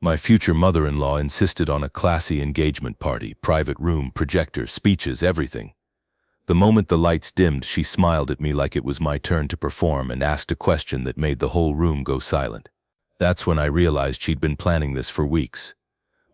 My future mother-in-law insisted on a classy engagement party, private room, projector, speeches, everything. The moment the lights dimmed, she smiled at me like it was my turn to perform and asked a question that made the whole room go silent. That's when I realized she'd been planning this for weeks.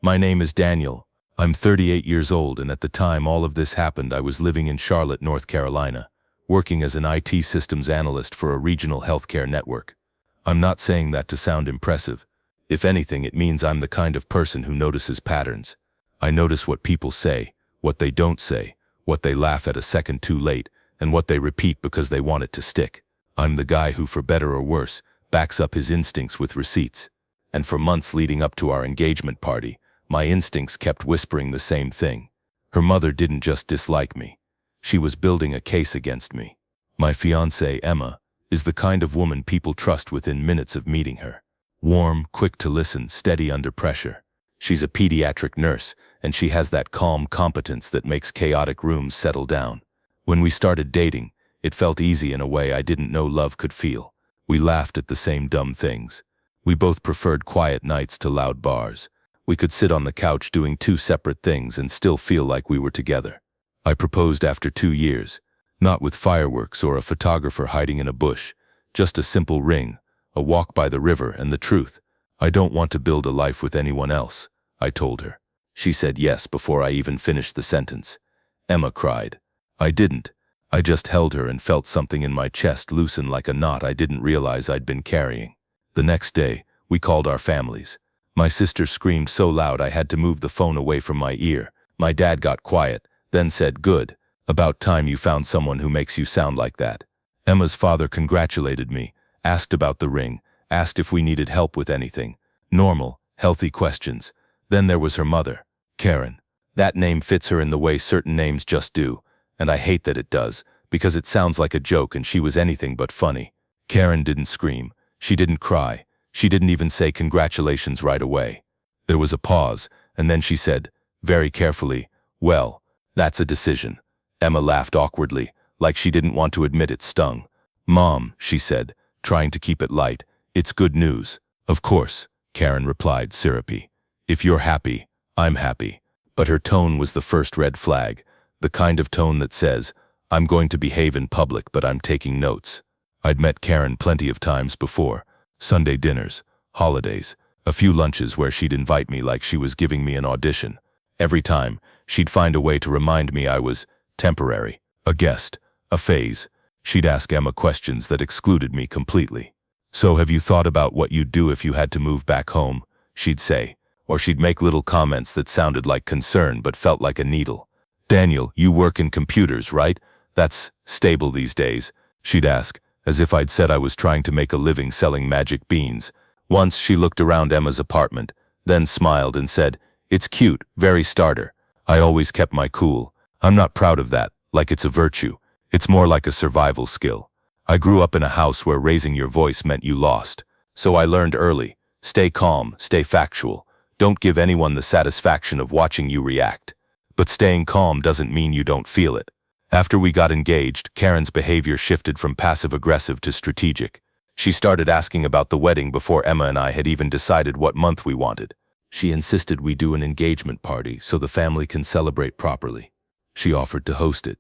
My name is Daniel. I'm 38 years old, and at the time all of this happened, I was living in Charlotte, North Carolina, working as an IT systems analyst for a regional healthcare network. I'm not saying that to sound impressive. If anything, it means I'm the kind of person who notices patterns. I notice what people say, what they don't say, what they laugh at a second too late, and what they repeat because they want it to stick. I'm the guy who, for better or worse, backs up his instincts with receipts. And for months leading up to our engagement party, my instincts kept whispering the same thing. Her mother didn't just dislike me. She was building a case against me. My fiancée, Emma, is the kind of woman people trust within minutes of meeting her. Warm, quick to listen, steady under pressure. She's a pediatric nurse, and she has that calm competence that makes chaotic rooms settle down. When we started dating, it felt easy in a way I didn't know love could feel. We laughed at the same dumb things. We both preferred quiet nights to loud bars. We could sit on the couch doing two separate things and still feel like we were together. I proposed after 2 years, not with fireworks or a photographer hiding in a bush, just a simple ring, a walk by the river, and the truth. I don't want to build a life with anyone else, I told her. She said yes before I even finished the sentence. Emma cried. I didn't. I just held her and felt something in my chest loosen like a knot I didn't realize I'd been carrying. The next day, we called our families. My sister screamed so loud I had to move the phone away from my ear. My dad got quiet, then said, "Good. About time you found someone who makes you sound like that." Emma's father congratulated me, asked about the ring, asked if we needed help with anything. Normal, healthy questions. Then there was her mother, Karen. That name fits her in the way certain names just do, and I hate that it does, because it sounds like a joke and she was anything but funny. Karen didn't scream. She didn't cry. She didn't even say congratulations right away. There was a pause, and then she said, very carefully, "Well, that's a decision." Emma laughed awkwardly, like she didn't want to admit it stung. "Mom," she said, trying to keep it light, "it's good news." "Of course," Karen replied, syrupy. "If you're happy, I'm happy." But her tone was the first red flag, the kind of tone that says, "I'm going to behave in public, but I'm taking notes." I'd met Karen plenty of times before. Sunday dinners, holidays, a few lunches where she'd invite me like she was giving me an audition. Every time, she'd find a way to remind me I was temporary, a guest, a phase. She'd ask Emma questions that excluded me completely. "So have you thought about what you'd do if you had to move back home?" she'd say. Or she'd make little comments that sounded like concern but felt like a needle. "Daniel, you work in computers, right? That's stable these days," she'd ask, as if I'd said I was trying to make a living selling magic beans. Once she looked around Emma's apartment, then smiled and said, "It's cute, very starter." I always kept my cool. I'm not proud of that, like it's a virtue. It's more like a survival skill. I grew up in a house where raising your voice meant you lost. So I learned early, stay calm, stay factual. Don't give anyone the satisfaction of watching you react. But staying calm doesn't mean you don't feel it. After we got engaged, Karen's behavior shifted from passive-aggressive to strategic. She started asking about the wedding before Emma and I had even decided what month we wanted. She insisted we do an engagement party so the family can celebrate properly. She offered to host it.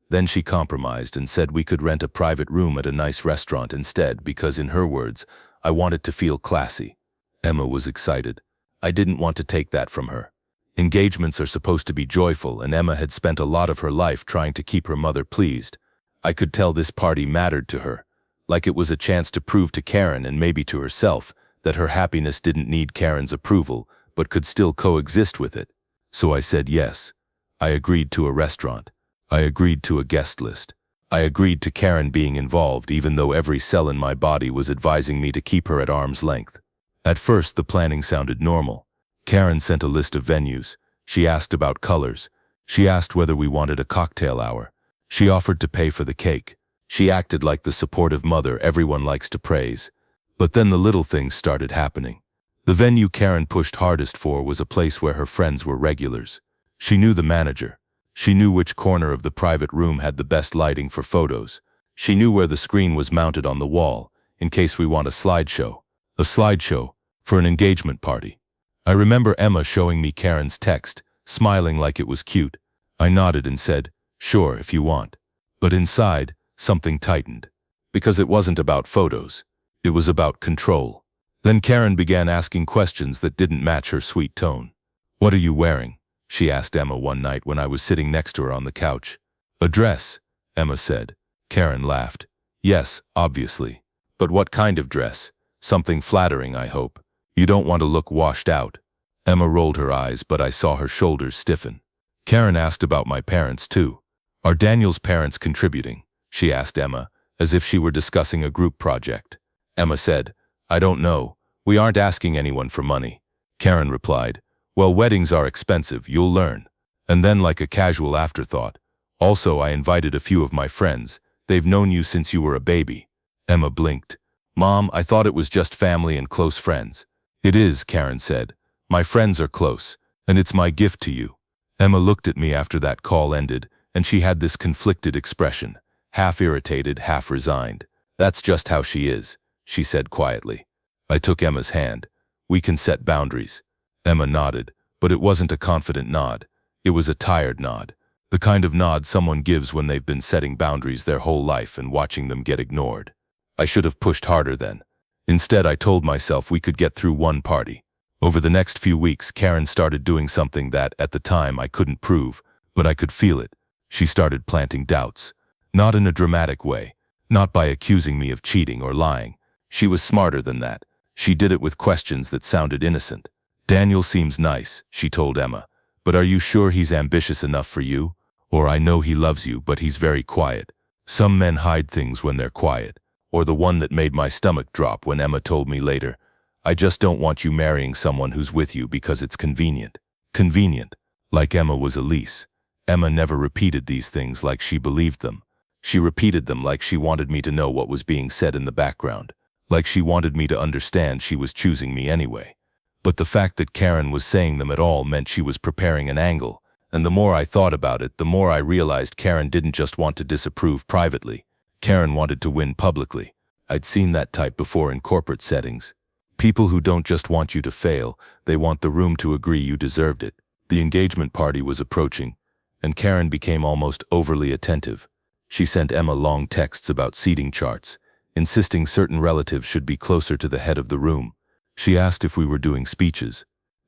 Then she compromised and said we could rent a private room at a nice restaurant instead because, in her words, I wanted to feel classy. Emma was excited. I didn't want to take that from her. Engagements are supposed to be joyful, and Emma had spent a lot of her life trying to keep her mother pleased. I could tell this party mattered to her, like it was a chance to prove to Karen and maybe to herself that her happiness didn't need Karen's approval, but could still coexist with it. So I said yes. I agreed to a restaurant. I agreed to a guest list. I agreed to Karen being involved, even though every cell in my body was advising me to keep her at arm's length. At first, the planning sounded normal. Karen sent a list of venues. She asked about colors. She asked whether we wanted a cocktail hour. She offered to pay for the cake. She acted like the supportive mother everyone likes to praise. But then the little things started happening. The venue Karen pushed hardest for was a place where her friends were regulars. She knew the manager. She knew which corner of the private room had the best lighting for photos. She knew where the screen was mounted on the wall, in case we want a slideshow. A slideshow for an engagement party. I remember Emma showing me Karen's text, smiling like it was cute. I nodded and said, "Sure, if you want." But inside, something tightened. Because it wasn't about photos. It was about control. Then Karen began asking questions that didn't match her sweet tone. "What are you wearing?" she asked Emma one night when I was sitting next to her on the couch. "A dress," Emma said. Karen laughed. "Yes, obviously. But what kind of dress? Something flattering, I hope. You don't want to look washed out." Emma rolled her eyes, but I saw her shoulders stiffen. Karen asked about my parents, too. "Are Daniel's parents contributing?" she asked Emma, as if she were discussing a group project. Emma said, "I don't know. We aren't asking anyone for money." Karen replied, "Well, weddings are expensive, you'll learn." And then, like a casual afterthought, "Also, I invited a few of my friends. They've known you since you were a baby." Emma blinked. "Mom, I thought it was just family and close friends." "It is," Karen said. "My friends are close, and it's my gift to you." Emma looked at me after that call ended, and she had this conflicted expression, half irritated, half resigned. "That's just how she is," she said quietly. I took Emma's hand. "We can set boundaries." Emma nodded, but it wasn't a confident nod. It was a tired nod. The kind of nod someone gives when they've been setting boundaries their whole life and watching them get ignored. I should have pushed harder then. Instead, I told myself we could get through one party. Over the next few weeks, Karen started doing something that, at the time, I couldn't prove, but I could feel it. She started planting doubts. Not in a dramatic way. Not by accusing me of cheating or lying. She was smarter than that. She did it with questions that sounded innocent. "Daniel seems nice," she told Emma. "But are you sure he's ambitious enough for you? Or I know he loves you, but he's very quiet. Some men hide things when they're quiet." Or the one that made my stomach drop when Emma told me later, "I just don't want you marrying someone who's with you because it's convenient." Convenient. Like Emma was a lease. Emma never repeated these things like she believed them. She repeated them like she wanted me to know what was being said in the background. Like she wanted me to understand she was choosing me anyway. But the fact that Karen was saying them at all meant she was preparing an angle. And the more I thought about it, the more I realized Karen didn't just want to disapprove privately. Karen wanted to win publicly. I'd seen that type before in corporate settings. People who don't just want you to fail, they want the room to agree you deserved it. The engagement party was approaching, and Karen became almost overly attentive. She sent Emma long texts about seating charts, insisting certain relatives should be closer to the head of the room. She asked if we were doing speeches.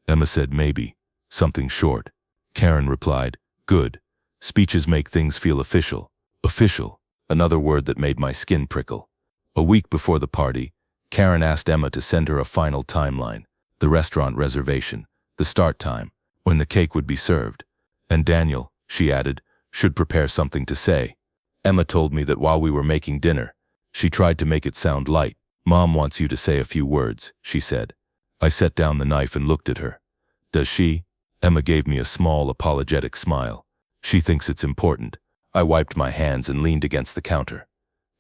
Emma said maybe, something short. Karen replied, "Good. Speeches make things feel official." Official. Another word that made my skin prickle. A week before the party, Karen asked Emma to send her a final timeline, the restaurant reservation, the start time, when the cake would be served. And Daniel, she added, should prepare something to say. Emma told me that while we were making dinner, she tried to make it sound light. "Mom wants you to say a few words," she said. I set down the knife and looked at her. "Does she?" Emma gave me a small, apologetic smile. "She thinks it's important." I wiped my hands and leaned against the counter.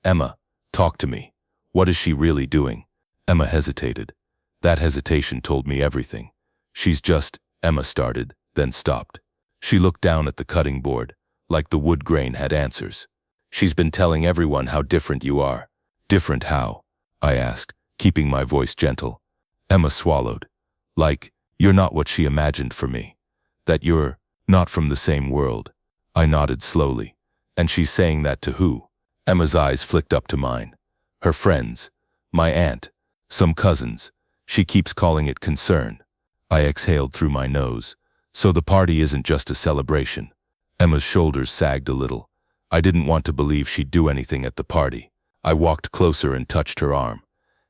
"Emma, talk to me. What is she really doing?" Emma hesitated. That hesitation told me everything. "She's just," Emma started, then stopped. She looked down at the cutting board, like the wood grain had answers. "She's been telling everyone how different you are." "Different how?" I asked, keeping my voice gentle. Emma swallowed. "Like, you're not what she imagined for me. That you're not from the same world." I nodded slowly. "And she's saying that to who?" Emma's eyes flicked up to mine. "Her friends. My aunt. Some cousins. She keeps calling it concern." I exhaled through my nose. "So the party isn't just a celebration." Emma's shoulders sagged a little. I didn't want to believe she'd do anything at the party. I walked closer and touched her arm.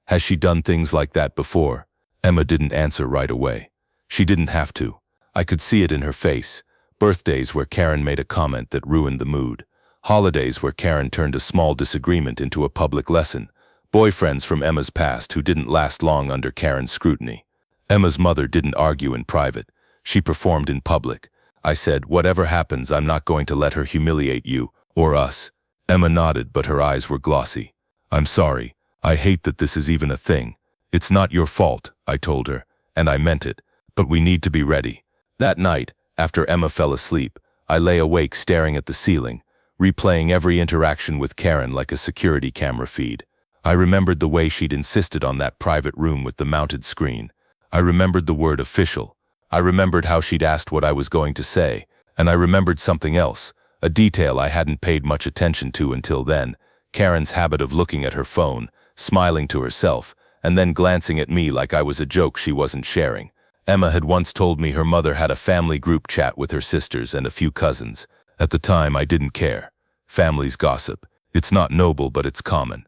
"Has she done things like that before?" Emma didn't answer right away. She didn't have to. I could see it in her face. Birthdays where Karen made a comment that ruined the mood. Holidays where Karen turned a small disagreement into a public lesson. Boyfriends from Emma's past who didn't last long under Karen's scrutiny. Emma's mother didn't argue in private. She performed in public. I said, "Whatever happens, I'm not going to let her humiliate you, or us." Emma nodded, but her eyes were glossy. "I'm sorry. I hate that this is even a thing. It's not your fault," I told her, and I meant it. "But we need to be ready." That night, after Emma fell asleep, I lay awake staring at the ceiling, replaying every interaction with Karen like a security camera feed. I remembered the way she'd insisted on that private room with the mounted screen. I remembered the word official. I remembered how she'd asked what I was going to say, and I remembered something else, a detail I hadn't paid much attention to until then, Karen's habit of looking at her phone, smiling to herself, and then glancing at me like I was a joke she wasn't sharing. Emma had once told me her mother had a family group chat with her sisters and a few cousins. At the time, I didn't care. Families gossip. It's not noble, but it's common.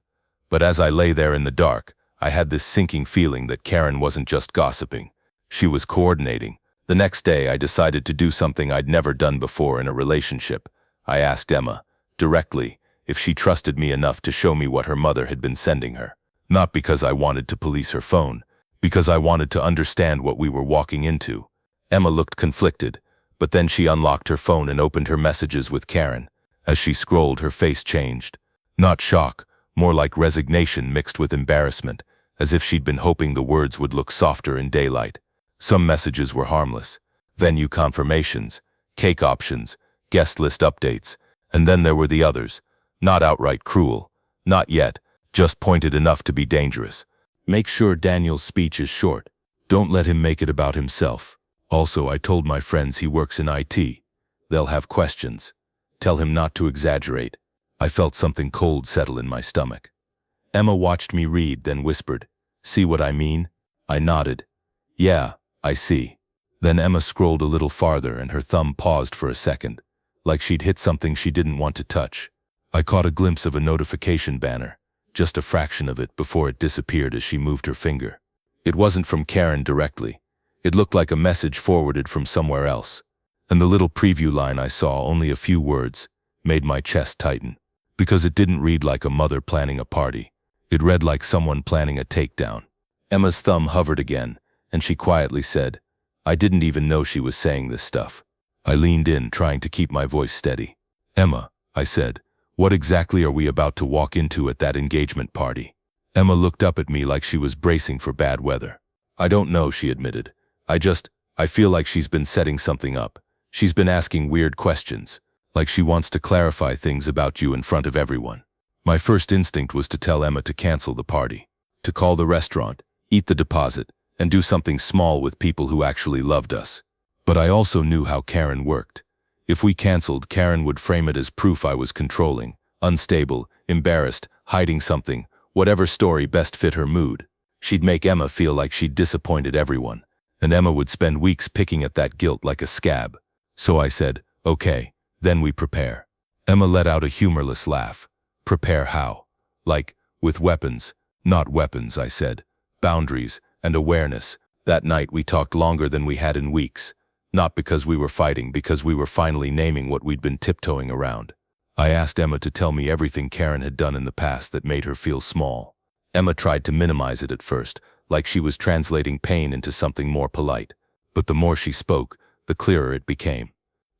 But as I lay there in the dark, I had this sinking feeling that Karen wasn't just gossiping. She was coordinating. The next day, I decided to do something I'd never done before in a relationship. I asked Emma, directly, if she trusted me enough to show me what her mother had been sending her. Not because I wanted to police her phone, because I wanted to understand what we were walking into. Emma looked conflicted, but then she unlocked her phone and opened her messages with Karen. As she scrolled, her face changed. Not shock, more like resignation mixed with embarrassment, as if she'd been hoping the words would look softer in daylight. Some messages were harmless. Venue confirmations, cake options, guest list updates, and then there were the others. Not outright cruel. Not yet, just pointed enough to be dangerous. Make sure Daniel's speech is short. Don't let him make it about himself. Also, I told my friends he works in IT. They'll have questions. Tell him not to exaggerate. I felt something cold settle in my stomach. Emma watched me read, then whispered, "See what I mean?" I nodded. "Yeah, I see." Then Emma scrolled a little farther and her thumb paused for a second, like she'd hit something she didn't want to touch. I caught a glimpse of a notification banner, just a fraction of it before it disappeared as she moved her finger. It wasn't from Karen directly. It looked like a message forwarded from somewhere else. And the little preview line I saw, only a few words, made my chest tighten. Because it didn't read like a mother planning a party. It read like someone planning a takedown. Emma's thumb hovered again, and she quietly said, "I didn't even know she was saying this stuff." I leaned in, trying to keep my voice steady. "Emma," I said, "what exactly are we about to walk into at that engagement party?" Emma looked up at me like she was bracing for bad weather. "I don't know," she admitted. I feel like she's been setting something up. She's been asking weird questions, like she wants to clarify things about you in front of everyone." My first instinct was to tell Emma to cancel the party, to call the restaurant, eat the deposit, and do something small with people who actually loved us. But I also knew how Karen worked. If we canceled, Karen would frame it as proof I was controlling, unstable, embarrassed, hiding something, whatever story best fit her mood. She'd make Emma feel like she'd disappointed everyone, and Emma would spend weeks picking at that guilt like a scab. So I said, "Okay, then we prepare." Emma let out a humorless laugh. "Prepare how?" "Like, with weapons." "Not weapons," I said. "Boundaries and awareness." That night we talked longer than we had in weeks. Not because we were fighting, because we were finally naming what we'd been tiptoeing around. I asked Emma to tell me everything Karen had done in the past that made her feel small. Emma tried to minimize it at first, like she was translating pain into something more polite. But the more she spoke, the clearer it became.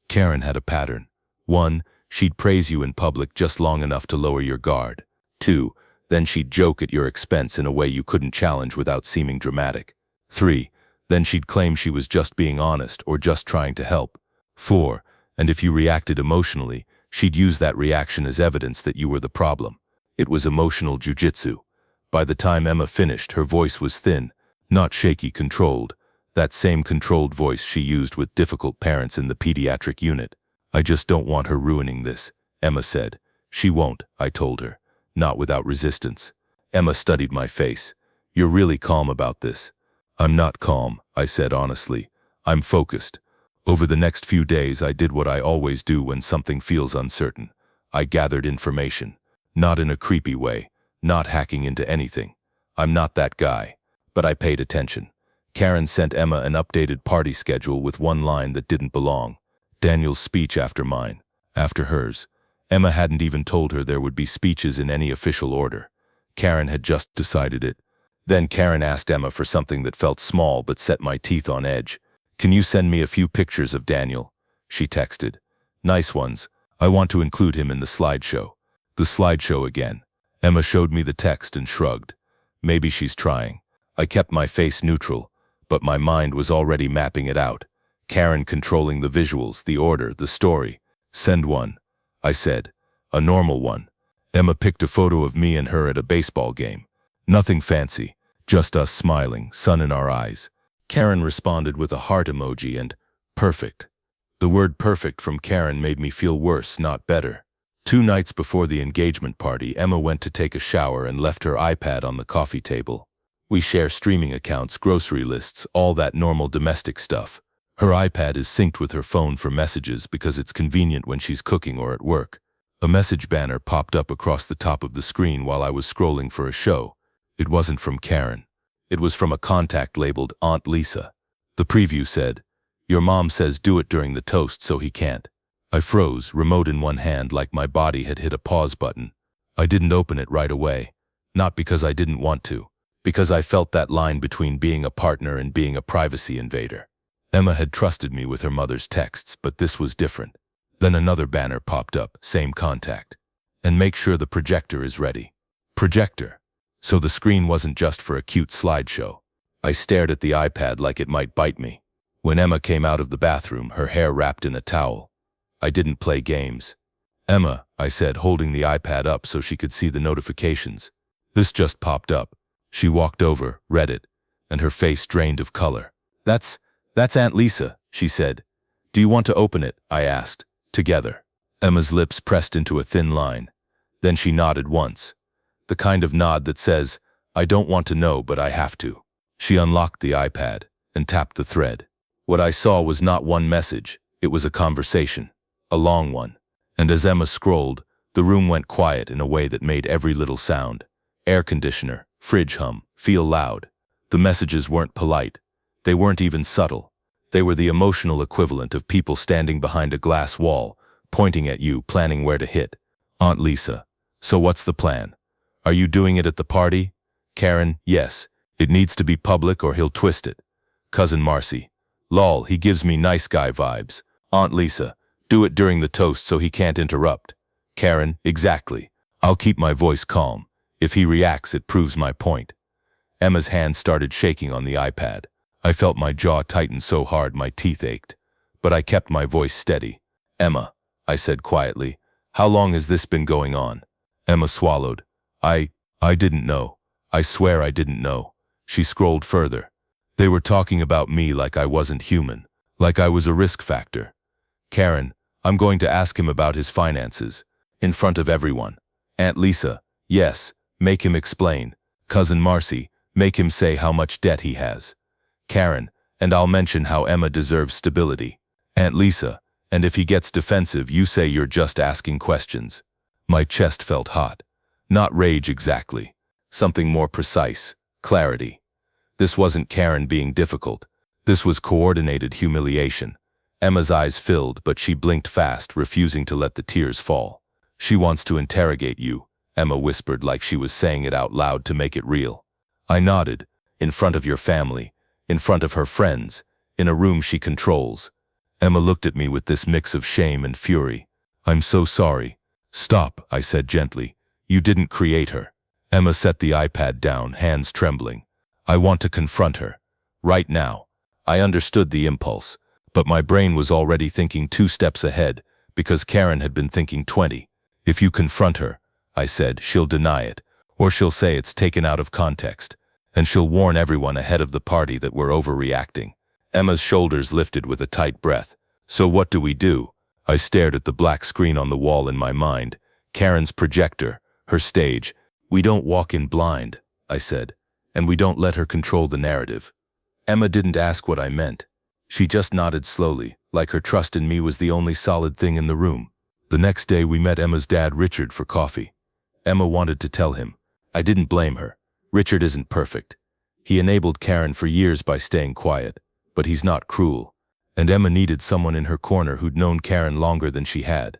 Karen had a pattern. 1, she'd praise you in public just long enough to lower your guard. 2, then she'd joke at your expense in a way you couldn't challenge without seeming dramatic. 3, then she'd claim she was just being honest or just trying to help. 4, and if you reacted emotionally, she'd use that reaction as evidence that you were the problem. It was emotional jujitsu. By the time Emma finished, her voice was thin, not shaky, controlled. That same controlled voice she used with difficult parents in the pediatric unit. "I just don't want her ruining this," Emma said. "She won't," I told her, not without resistance. Emma studied my face. "You're really calm about this." "I'm not calm," I said honestly. "I'm focused." Over the next few days, I did what I always do when something feels uncertain. I gathered information. Not in a creepy way, not hacking into anything. I'm not that guy. But I paid attention. Karen sent Emma an updated party schedule with one line that didn't belong. Daniel's speech after mine, after hers. Emma hadn't even told her there would be speeches in any official order. Karen had just decided it. Then Karen asked Emma for something that felt small but set my teeth on edge. "Can you send me a few pictures of Daniel?" she texted. "Nice ones. I want to include him in the slideshow." The slideshow again. Emma showed me the text and shrugged. Maybe she's trying. I kept my face neutral, but my mind was already mapping it out. Karen controlling the visuals, the order, the story. "Send one," I said. "A normal one." Emma picked a photo of me and her at a baseball game. Nothing fancy, just us smiling, sun in our eyes. Karen responded with a heart emoji and perfect. The word perfect from Karen made me feel worse, not better. 2 nights before the engagement party, Emma went to take a shower and left her iPad on the coffee table. We share streaming accounts, grocery lists, all that normal domestic stuff. Her iPad is synced with her phone for messages because it's convenient when she's cooking or at work. A message banner popped up across the top of the screen while I was scrolling for a show. It wasn't from Karen. It was from a contact labeled Aunt Lisa. The preview said, "Your mom says do it during the toast so he can't." I froze, remote in one hand, like my body had hit a pause button. I didn't open it right away. Not because I didn't want to, because I felt that line between being a partner and being a privacy invader. Emma had trusted me with her mother's texts, but this was different. Then another banner popped up, same contact. "And make sure the projector is ready." Projector. So the screen wasn't just for a cute slideshow. I stared at the iPad like it might bite me. When Emma came out of the bathroom, her hair wrapped in a towel. I didn't play games. "Emma," I said, holding the iPad up so she could see the notifications. "This just popped up." She walked over, read it, and her face drained of color. That's Aunt Lisa," she said. "Do you want to open it?" I asked. "Together." Emma's lips pressed into a thin line. Then she nodded once. The kind of nod that says, "I don't want to know, but I have to." She unlocked the iPad and tapped the thread. What I saw was not one message, it was a conversation. A long one. And as Emma scrolled, the room went quiet in a way that made every little sound. Air conditioner, fridge hum, feel loud. The messages weren't polite. They weren't even subtle. They were the emotional equivalent of people standing behind a glass wall, pointing at you, planning where to hit. "Aunt Lisa, so what's the plan? Are you doing it at the party?" Karen, "Yes. It needs to be public or he'll twist it." Cousin Marcy, "Lol, he gives me nice guy vibes." Aunt Lisa, "Do it during the toast so he can't interrupt." Karen, "Exactly. I'll keep my voice calm. If he reacts, it proves my point." Emma's hand started shaking on the iPad. I felt my jaw tighten so hard my teeth ached. But I kept my voice steady. "Emma," I said quietly, "how long has this been going on?" Emma swallowed. I didn't know. I swear I didn't know." She scrolled further. "They were talking about me like I wasn't human, like I was a risk factor." Karen, "I'm going to ask him about his finances. In front of everyone." Aunt Lisa, "Yes, make him explain." Cousin Marcy, "Make him say how much debt he has." Karen, "And I'll mention how Emma deserves stability." Aunt Lisa, "And if he gets defensive, you say you're just asking questions." My chest felt hot. Not rage exactly. Something more precise. Clarity. This wasn't Karen being difficult. This was coordinated humiliation. Emma's eyes filled, but she blinked fast, refusing to let the tears fall. "She wants to interrogate you," Emma whispered like she was saying it out loud to make it real. I nodded. "In front of your family, in front of her friends, in a room she controls." Emma looked at me with this mix of shame and fury. "I'm so sorry." "Stop," I said gently. "You didn't create her." Emma set the iPad down, hands trembling. "I want to confront her. Right now." I understood the impulse, but my brain was already thinking 2 steps ahead, because Karen had been thinking 20. "If you confront her," I said, "she'll deny it, or she'll say it's taken out of context, and she'll warn everyone ahead of the party that we're overreacting." Emma's shoulders lifted with a tight breath. "So what do we do?" I stared at the black screen on the wall in my mind. Karen's projector, her stage. "We don't walk in blind," I said, "and we don't let her control the narrative." Emma didn't ask what I meant. She just nodded slowly, like her trust in me was the only solid thing in the room. The next day we met Emma's dad, Richard, for coffee. Emma wanted to tell him. I didn't blame her. Richard isn't perfect. He enabled Karen for years by staying quiet, but he's not cruel. And Emma needed someone in her corner who'd known Karen longer than she had.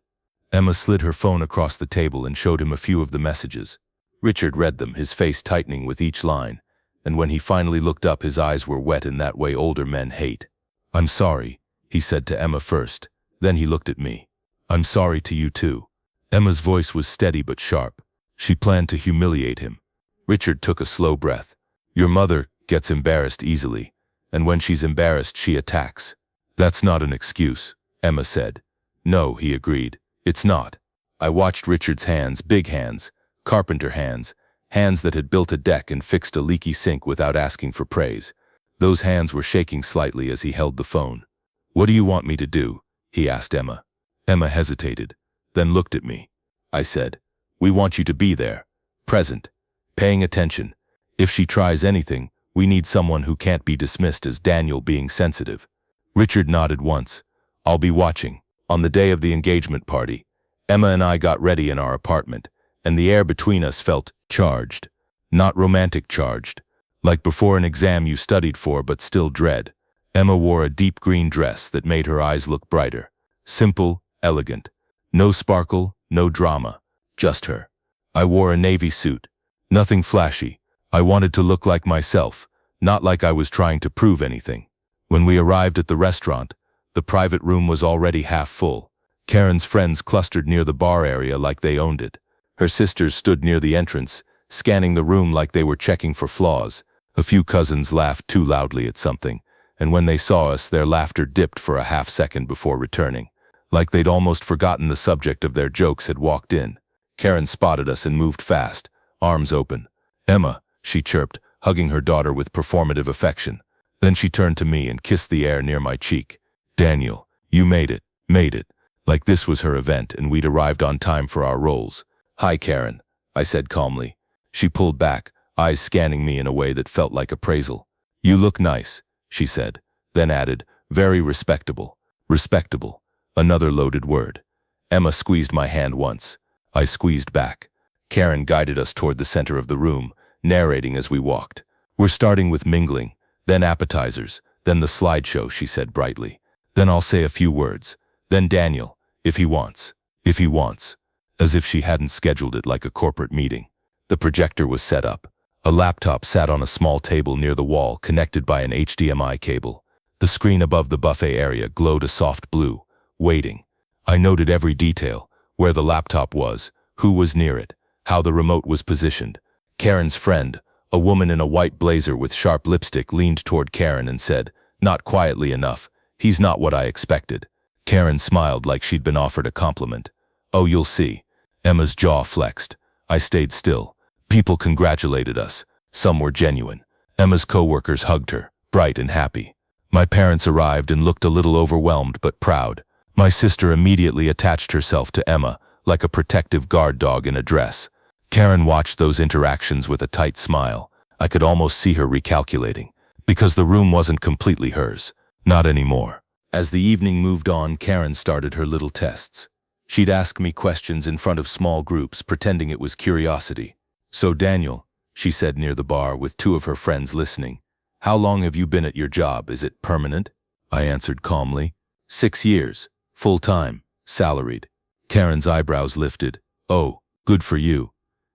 Emma slid her phone across the table and showed him a few of the messages. Richard read them, his face tightening with each line, and when he finally looked up, his eyes were wet in that way older men hate. "I'm sorry," he said to Emma first. Then he looked at me. "I'm sorry to you too." Emma's voice was steady but sharp. She planned to humiliate him. Richard took a slow breath. "Your mother gets embarrassed easily, and when she's embarrassed, she attacks." "That's not an excuse," Emma said. "No," he agreed. "It's not." I watched Richard's hands, big hands, carpenter hands, hands that had built a deck and fixed a leaky sink without asking for praise. Those hands were shaking slightly as he held the phone. "What do you want me to do?" he asked Emma. Emma hesitated, then looked at me. I said, "We want you to be there, present, paying attention. If she tries anything, we need someone who can't be dismissed as Daniel being sensitive." Richard nodded once. "I'll be watching." On the day of the engagement party, Emma and I got ready in our apartment, and the air between us felt charged. Not romantic charged, like before an exam you studied for but still dread. Emma wore a deep green dress that made her eyes look brighter. Simple, elegant. No sparkle, no drama. Just her. I wore a navy suit. Nothing flashy. I wanted to look like myself, not like I was trying to prove anything. When we arrived at the restaurant, the private room was already half full. Karen's friends clustered near the bar area like they owned it. Her sisters stood near the entrance, scanning the room like they were checking for flaws. A few cousins laughed too loudly at something, and when they saw us, their laughter dipped for a half-second before returning. Like they'd almost forgotten the subject of their jokes had walked in. Karen spotted us and moved fast, arms open. "Emma," she chirped, hugging her daughter with performative affection. Then she turned to me and kissed the air near my cheek. "Daniel, you made it. Like this was her event and we'd arrived on time for our roles. "Hi, Karen," I said calmly. She pulled back, eyes scanning me in a way that felt like appraisal. "You look nice," she said, then added, "Very respectable." Respectable. Another loaded word. Emma squeezed my hand once. I squeezed back. Karen guided us toward the center of the room, narrating as we walked. "We're starting with mingling, then appetizers, then the slideshow," she said brightly. "Then I'll say a few words. Then Daniel, if he wants. If he wants." As if she hadn't scheduled it like a corporate meeting. The projector was set up. A laptop sat on a small table near the wall, connected by an HDMI cable. The screen above the buffet area glowed a soft blue. Waiting. I noted every detail, where the laptop was, who was near it, how the remote was positioned. Karen's friend, a woman in a white blazer with sharp lipstick, leaned toward Karen and said, not quietly enough, "He's not what I expected." Karen smiled like she'd been offered a compliment. "Oh, you'll see." Emma's jaw flexed. I stayed still. People congratulated us. Some were genuine. Emma's co-workers hugged her, bright and happy. My parents arrived and looked a little overwhelmed but proud. My sister immediately attached herself to Emma, like a protective guard dog in a dress. Karen watched those interactions with a tight smile. I could almost see her recalculating, because the room wasn't completely hers. Not anymore. As the evening moved on, Karen started her little tests. She'd ask me questions in front of small groups, pretending it was curiosity. "So Daniel," she said near the bar with two of her friends listening, "how long have you been at your job? Is it permanent?" I answered calmly, 6 years, full-time, salaried." Karen's eyebrows lifted. "Oh, good for you."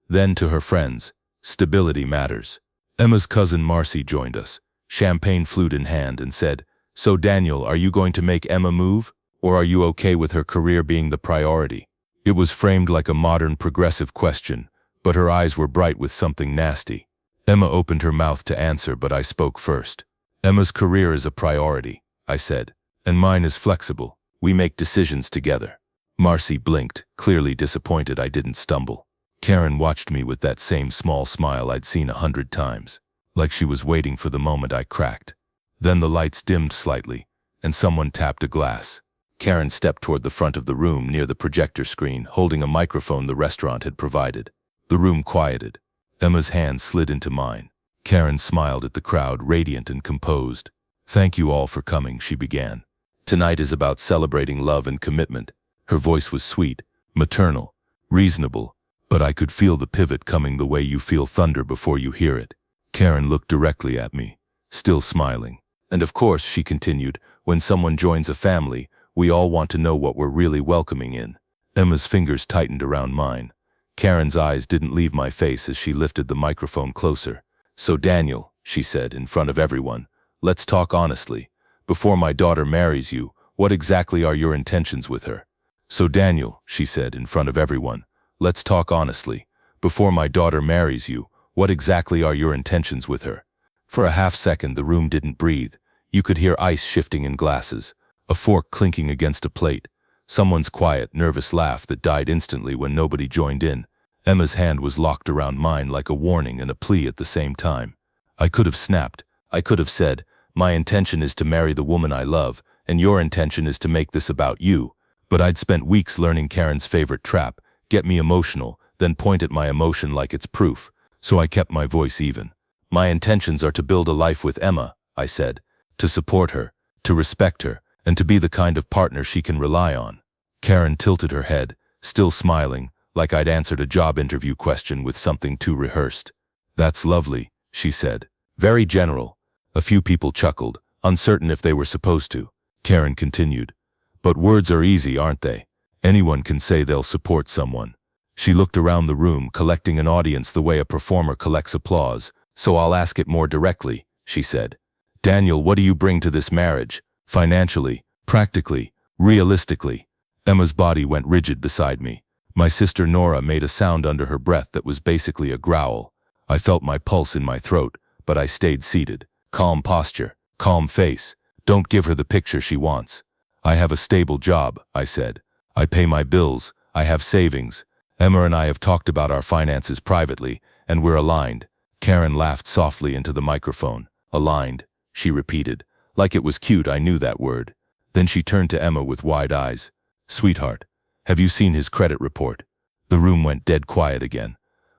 Then to her friends, "Stability matters." Emma's cousin Marcy joined us, champagne flute in hand, and said, "So Daniel, are you going to make Emma move? Or are you okay with her career being the priority?" It was framed like a modern progressive question, but her eyes were bright with something nasty. Emma opened her mouth to answer, but I spoke first. "Emma's career is a priority," I said, "and mine is flexible. We make decisions together." Marcy blinked, clearly disappointed I didn't stumble. Karen watched me with that same small smile I'd seen 100 times, like she was waiting for the moment I cracked. Then the lights dimmed slightly, and someone tapped a glass. Karen stepped toward the front of the room near the projector screen, holding a microphone the restaurant had provided. The room quieted. Emma's hand slid into mine. Karen smiled at the crowd, radiant and composed. "Thank you all for coming," she began. "Tonight is about celebrating love and commitment." Her voice was sweet, maternal, reasonable, but I could feel the pivot coming the way you feel thunder before you hear it. Karen looked directly at me, still smiling. "And of course," she continued, "when someone joins a family, we all want to know what we're really welcoming in." Emma's fingers tightened around mine. Karen's eyes didn't leave my face as she lifted the microphone closer. "So Daniel," she said in front of everyone, "let's talk honestly. Before my daughter marries you, what exactly are your intentions with her?" "So Daniel," she said in front of everyone, "let's talk honestly. Before my daughter marries you, what exactly are your intentions with her?" For a half-second the room didn't breathe. You could hear ice shifting in glasses, a fork clinking against a plate, someone's quiet, nervous laugh that died instantly when nobody joined in. Emma's hand was locked around mine like a warning and a plea at the same time. I could have snapped. I could have said, My intention is to marry the woman I love, and your intention is to make this about you. But I'd spent weeks learning Karen's favorite trap, get me emotional, then point at my emotion like it's proof. So I kept my voice even. My intentions are to build a life with Emma, I said, to support her, to respect her, and to be the kind of partner she can rely on. Karen tilted her head, still smiling, like I'd answered a job interview question with something too rehearsed. That's lovely, she said. Very general. A few people chuckled, uncertain if they were supposed to. Karen continued. But words are easy, aren't they? Anyone can say they'll support someone. She looked around the room, collecting an audience the way a performer collects applause. So I'll ask it more directly, she said. Daniel, what do you bring to this marriage? Financially, practically, realistically. Emma's body went rigid beside me. My sister Nora made a sound under her breath that was basically a growl. I felt my pulse in my throat, but I stayed seated. Calm posture, calm face. Don't give her the picture she wants. I have a stable job, I said. I pay my bills, I have savings. Emma and I have talked about our finances privately, and we're aligned. Karen laughed softly into the microphone. Aligned, she repeated. Like it was cute, I knew that word. Then she turned to Emma with wide eyes. Sweetheart, have you seen his credit report? The room went dead quiet again.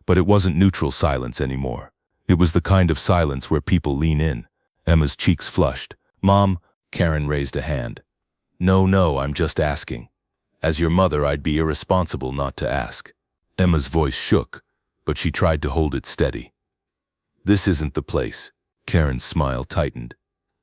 But it wasn't neutral silence anymore. It was the kind of silence where people lean in. Emma's cheeks flushed. Mom, Karen raised a hand. No, I'm just asking. As your mother, I'd be irresponsible not to ask. Emma's voice shook, but she tried to hold it steady. This isn't the place. Karen's smile tightened.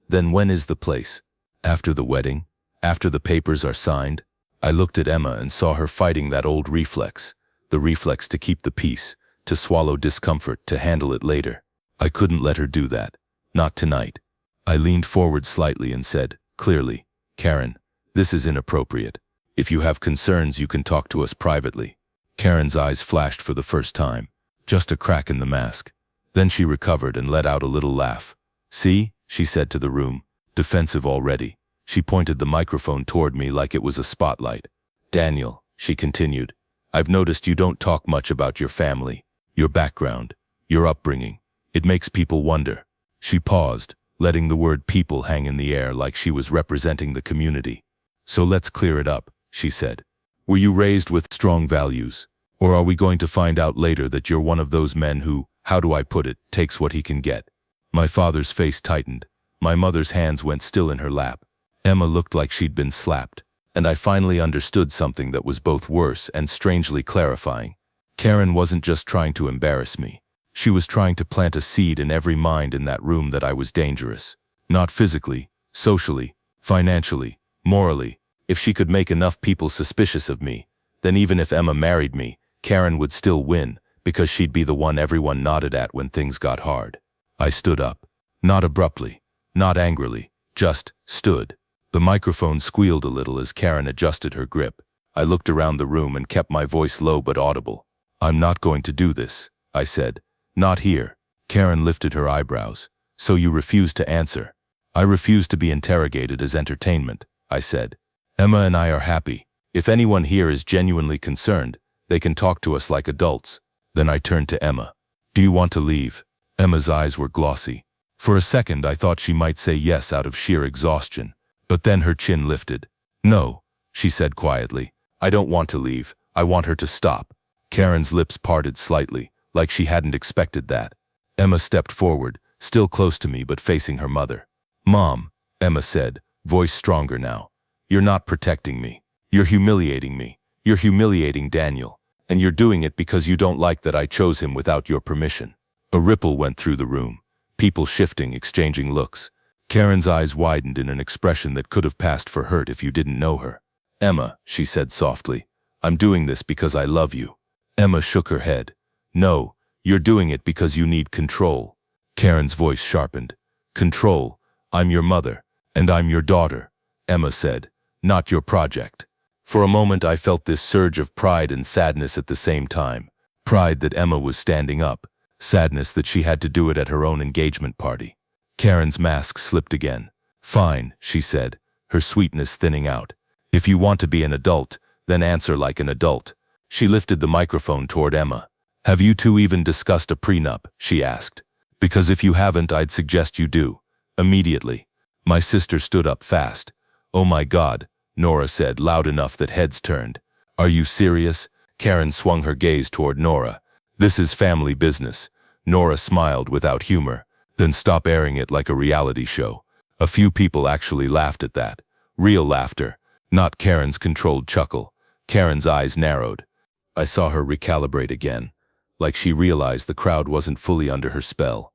Then when is the place? After the wedding? After the papers are signed? I looked at Emma and saw her fighting that old reflex. The reflex to keep the peace, to swallow discomfort, to handle it later. I couldn't let her do that. Not tonight. I leaned forward slightly and said, clearly, Karen, this is inappropriate. If you have concerns, you can talk to us privately. Karen's eyes flashed for the first time. Just a crack in the mask. Then she recovered and let out a little laugh. See, she said to the room, defensive already. She pointed the microphone toward me like it was a spotlight. Daniel, she continued, I've noticed you don't talk much about your family, your background, your upbringing. It makes people wonder. She paused, letting the word people hang in the air like she was representing the community. So let's clear it up, she said. Were you raised with strong values? Or are we going to find out later that you're one of those men who, how do I put it, takes what he can get? My father's face tightened. My mother's hands went still in her lap. Emma looked like she'd been slapped, and I finally understood something that was both worse and strangely clarifying. Karen wasn't just trying to embarrass me. She was trying to plant a seed in every mind in that room that I was dangerous. Not physically, socially, financially, morally. If she could make enough people suspicious of me, then even if Emma married me, Karen would still win, because she'd be the one everyone nodded at when things got hard. I stood up. Not abruptly, not angrily, just stood. The microphone squealed a little as Karen adjusted her grip. I looked around the room and kept my voice low but audible. I'm not going to do this, I said. Not here. Karen lifted her eyebrows. So you refuse to answer? I refuse to be interrogated as entertainment, I said. Emma and I are happy. If anyone here is genuinely concerned, they can talk to us like adults. Then I turned to Emma. Do you want to leave? Emma's eyes were glossy. For a second I thought she might say yes out of sheer exhaustion. But then her chin lifted. No, she said quietly. I don't want to leave. I want her to stop. Karen's lips parted slightly, like she hadn't expected that. Emma stepped forward, still close to me but facing her mother. Mom, Emma said, voice stronger now. You're not protecting me. You're humiliating me. You're humiliating Daniel. And you're doing it because you don't like that I chose him without your permission. A ripple went through the room. People shifting, exchanging looks. Karen's eyes widened in an expression that could have passed for hurt if you didn't know her. Emma, she said softly, I'm doing this because I love you. Emma shook her head. No, you're doing it because you need control. Karen's voice sharpened. Control. I'm your mother, and I'm your daughter, Emma said, not your project. For a moment I felt this surge of pride and sadness at the same time. Pride that Emma was standing up. Sadness that she had to do it at her own engagement party. Karen's mask slipped again. Fine, she said, her sweetness thinning out. If you want to be an adult, then answer like an adult. She lifted the microphone toward Emma. Have you two even discussed a prenup? She asked. Because if you haven't, I'd suggest you do. Immediately. My sister stood up fast. "Oh my God," Nora said, loud enough that heads turned. "Are you serious?" Karen swung her gaze toward Nora. "This is family business." Nora smiled without humor. "Then stop airing it like a reality show." A few people actually laughed at that. Real laughter, not Karen's controlled chuckle. Karen's eyes narrowed. I saw her recalibrate again, like she realized the crowd wasn't fully under her spell.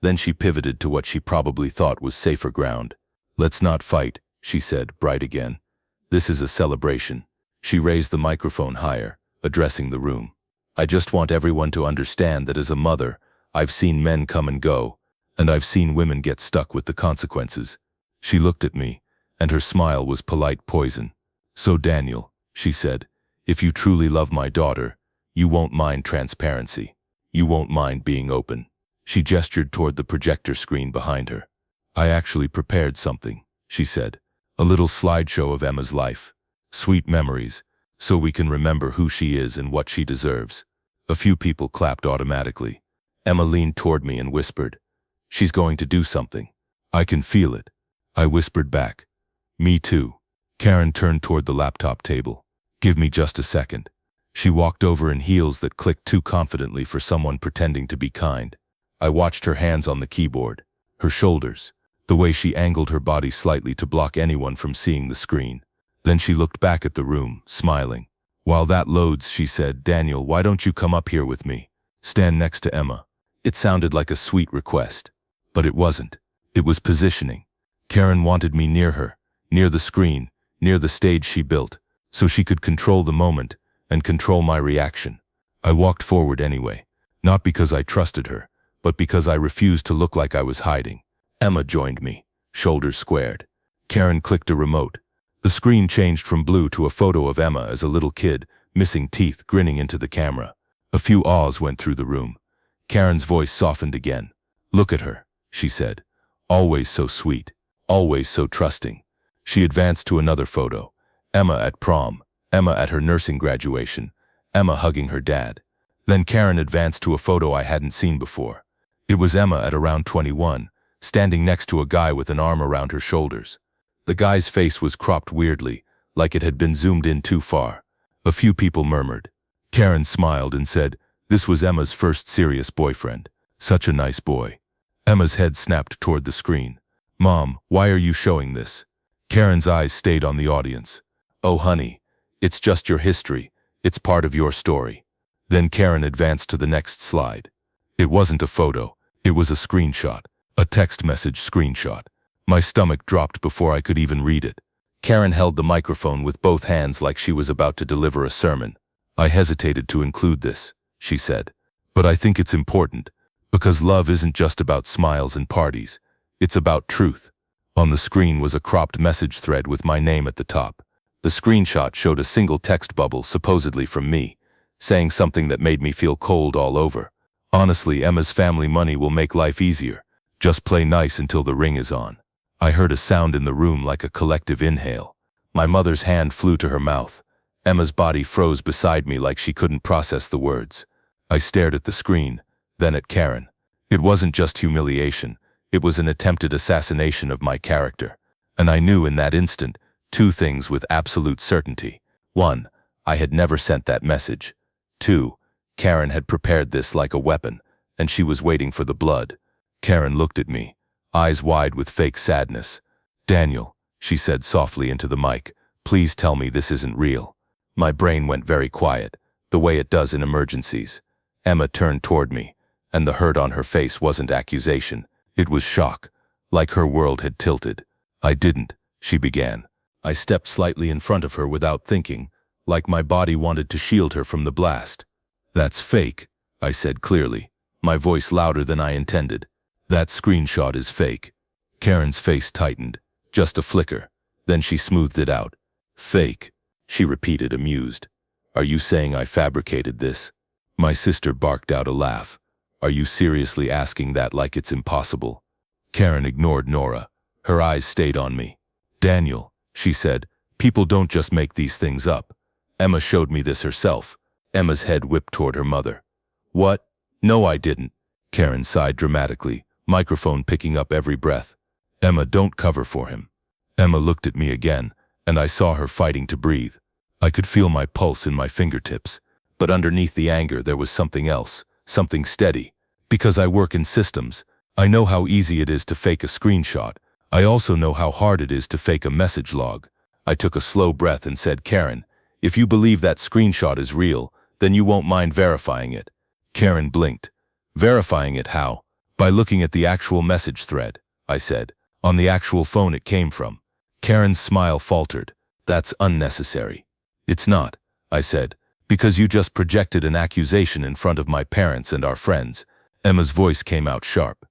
Then she pivoted to what she probably thought was safer ground. "Let's not fight," she said, bright again. "This is a celebration." She raised the microphone higher, addressing the room. "I just want everyone to understand that as a mother, I've seen men come and go, and I've seen women get stuck with the consequences." She looked at me, and her smile was polite poison. "So Daniel," she said, "if you truly love my daughter, you won't mind transparency. You won't mind being open." She gestured toward the projector screen behind her. "I actually prepared something," she said. "A little slideshow of Emma's life. Sweet memories, so we can remember who she is and what she deserves." A few people clapped automatically. Emma leaned toward me and whispered, "She's going to do something. I can feel it." I whispered back, "Me too." Karen turned toward the laptop table. "Give me just a second." She walked over in heels that clicked too confidently for someone pretending to be kind. I watched her hands on the keyboard, her shoulders, the way she angled her body slightly to block anyone from seeing the screen. Then she looked back at the room, smiling. "While that loads," she said, "Daniel, why don't you come up here with me? Stand next to Emma." It sounded like a sweet request, but it wasn't. It was positioning. Karen wanted me near her, near the screen, near the stage she built, so she could control the moment and control my reaction. I walked forward anyway, not because I trusted her, but because I refused to look like I was hiding. Emma joined me, shoulders squared. Karen clicked a remote. The screen changed from blue to a photo of Emma as a little kid, missing teeth, grinning into the camera. A few ahs went through the room. Karen's voice softened again. "Look at her," she said. "Always so sweet, always so trusting." She advanced to another photo. Emma at prom, Emma at her nursing graduation, Emma hugging her dad. Then Karen advanced to a photo I hadn't seen before. It was Emma at around 21, standing next to a guy with an arm around her shoulders. The guy's face was cropped weirdly, like it had been zoomed in too far. A few people murmured. Karen smiled and said, "This was Emma's first serious boyfriend. Such a nice boy." Emma's head snapped toward the screen. "Mom, why are you showing this?" Karen's eyes stayed on the audience. "Oh honey, it's just your history. It's part of your story." Then Karen advanced to the next slide. It wasn't a photo. It was a screenshot. A text message screenshot. My stomach dropped before I could even read it. Karen held the microphone with both hands like she was about to deliver a sermon. "I hesitated to include this," she said. "But I think it's important, because love isn't just about smiles and parties. It's about truth." On the screen was a cropped message thread with my name at the top. The screenshot showed a single text bubble, supposedly from me, saying something that made me feel cold all over. "Honestly, Emma's family money will make life easier. Just play nice until the ring is on." I heard a sound in the room like a collective inhale. My mother's hand flew to her mouth. Emma's body froze beside me like she couldn't process the words. I stared at the screen, then at Karen. It wasn't just humiliation. It was an attempted assassination of my character. And I knew in that instant two things with absolute certainty. One, I had never sent that message. Two, Karen had prepared this like a weapon, and she was waiting for the blood. Karen looked at me, eyes wide with fake sadness. "Daniel," she said softly into the mic, "please tell me this isn't real." My brain went very quiet, the way it does in emergencies. Emma turned toward me, and the hurt on her face wasn't accusation. It was shock, like her world had tilted. "I didn't," she began. I stepped slightly in front of her without thinking, like my body wanted to shield her from the blast. "That's fake," I said clearly, my voice louder than I intended. "That screenshot is fake." Karen's face tightened, just a flicker. Then she smoothed it out. "Fake," she repeated, amused. "Are you saying I fabricated this?" My sister barked out a laugh. "Are you seriously asking that like it's impossible?" Karen ignored Nora. Her eyes stayed on me. "Daniel," she said, "people don't just make these things up. Emma showed me this herself." Emma's head whipped toward her mother. "What? No, I didn't." Karen sighed dramatically, microphone picking up every breath. Emma, don't cover for him. Emma looked at me again, and I saw her fighting to breathe. I could feel my pulse in my fingertips, but underneath the anger there was something else, something steady. Because I work in systems, I know how easy it is to fake a screenshot. I also know how hard it is to fake a message log. I took a slow breath and said, Karen, if you believe that screenshot is real, then you won't mind verifying it. Karen blinked. Verifying it how? By looking at the actual message thread, I said, on the actual phone it came from. Karen's smile faltered. That's unnecessary. It's not, I said, because you just projected an accusation in front of my parents and our friends. Emma's voice came out sharp.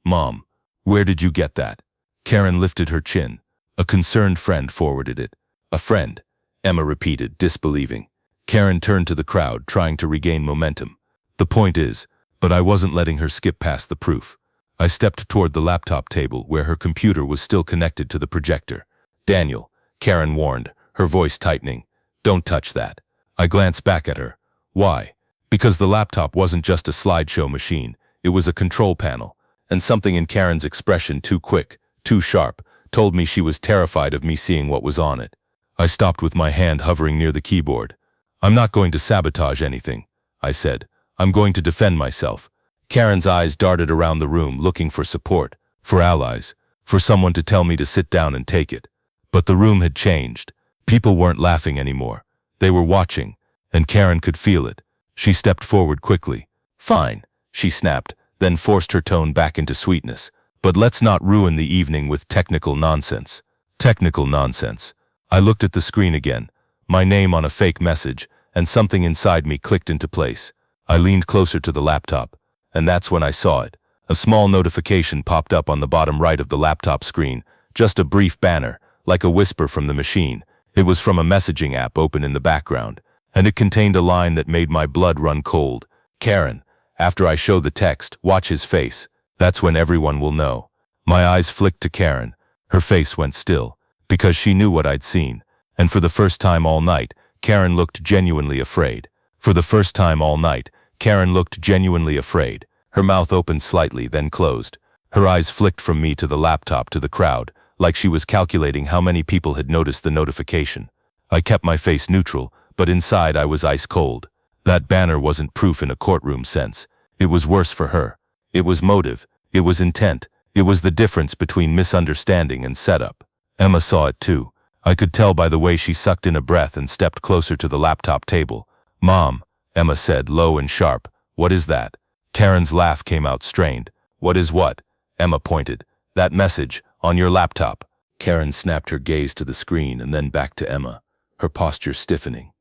Mom, where did you get that? Karen lifted her chin. A concerned friend forwarded it. A friend, Emma repeated, disbelieving. Karen turned to the crowd, trying to regain momentum. The point is, but I wasn't letting her skip past the proof. I stepped toward the laptop table where her computer was still connected to the projector. Daniel, Karen warned, her voice tightening. Don't touch that. I glanced back at her. Why? Because the laptop wasn't just a slideshow machine. It was a control panel. And something in Karen's expression, too quick, too sharp, told me she was terrified of me seeing what was on it. I stopped with my hand hovering near the keyboard. I'm not going to sabotage anything, I said. I'm going to defend myself. Karen's eyes darted around the room looking for support, for allies, for someone to tell me to sit down and take it. But the room had changed. People weren't laughing anymore. They were watching, and Karen could feel it. She stepped forward quickly. Fine, she snapped, then forced her tone back into sweetness. But let's not ruin the evening with technical nonsense. Technical nonsense. I looked at the screen again, my name on a fake message, and something inside me clicked into place. I leaned closer to the laptop, and that's when I saw it. A small notification popped up on the bottom right of the laptop screen, just a brief banner, like a whisper from the machine. It was from a messaging app open in the background, and it contained a line that made my blood run cold. Karen, after I show the text, watch his face. That's when everyone will know. My eyes flicked to Karen. Her face went still, because she knew what I'd seen. And for the first time all night, Karen looked genuinely afraid. For the first time all night, Karen looked genuinely afraid. Her mouth opened slightly, then closed. Her eyes flicked from me to the laptop to the crowd, like she was calculating how many people had noticed the notification. I kept my face neutral, but inside I was ice cold. That banner wasn't proof in a courtroom sense. It was worse for her. It was motive. It was intent. It was the difference between misunderstanding and setup. Emma saw it too. I could tell by the way she sucked in a breath and stepped closer to the laptop table. Mom, Emma said, low and sharp. What is that? Karen's laugh came out strained. What is what? Emma pointed. That message, on your laptop. Karen snapped her gaze to the screen and then back to Emma, her posture stiffening.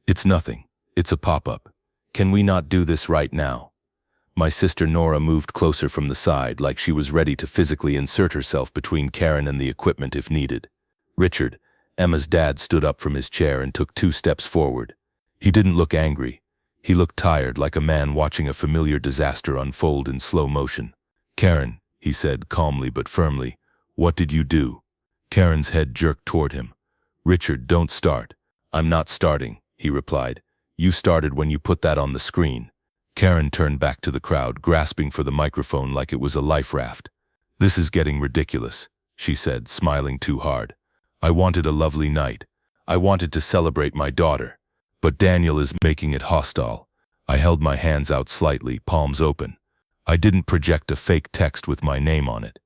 It's nothing. It's a pop-up. Can we not do this right now? My sister Nora moved closer from the side, like she was ready to physically insert herself between Karen and the equipment if needed. Richard, Emma's dad, stood up from his chair and took 2 steps forward. He didn't look angry. He looked tired, like a man watching a familiar disaster unfold in slow motion. Karen, he said calmly but firmly, what did you do? Karen's head jerked toward him. Richard, don't start. I'm not starting, he replied. You started when you put that on the screen. Karen turned back to the crowd, grasping for the microphone like it was a life raft. This is getting ridiculous, she said, smiling too hard. I wanted a lovely night. I wanted to celebrate my daughter. But Daniel is making it hostile. I held my hands out slightly, palms open. I didn't project a fake text with my name on it.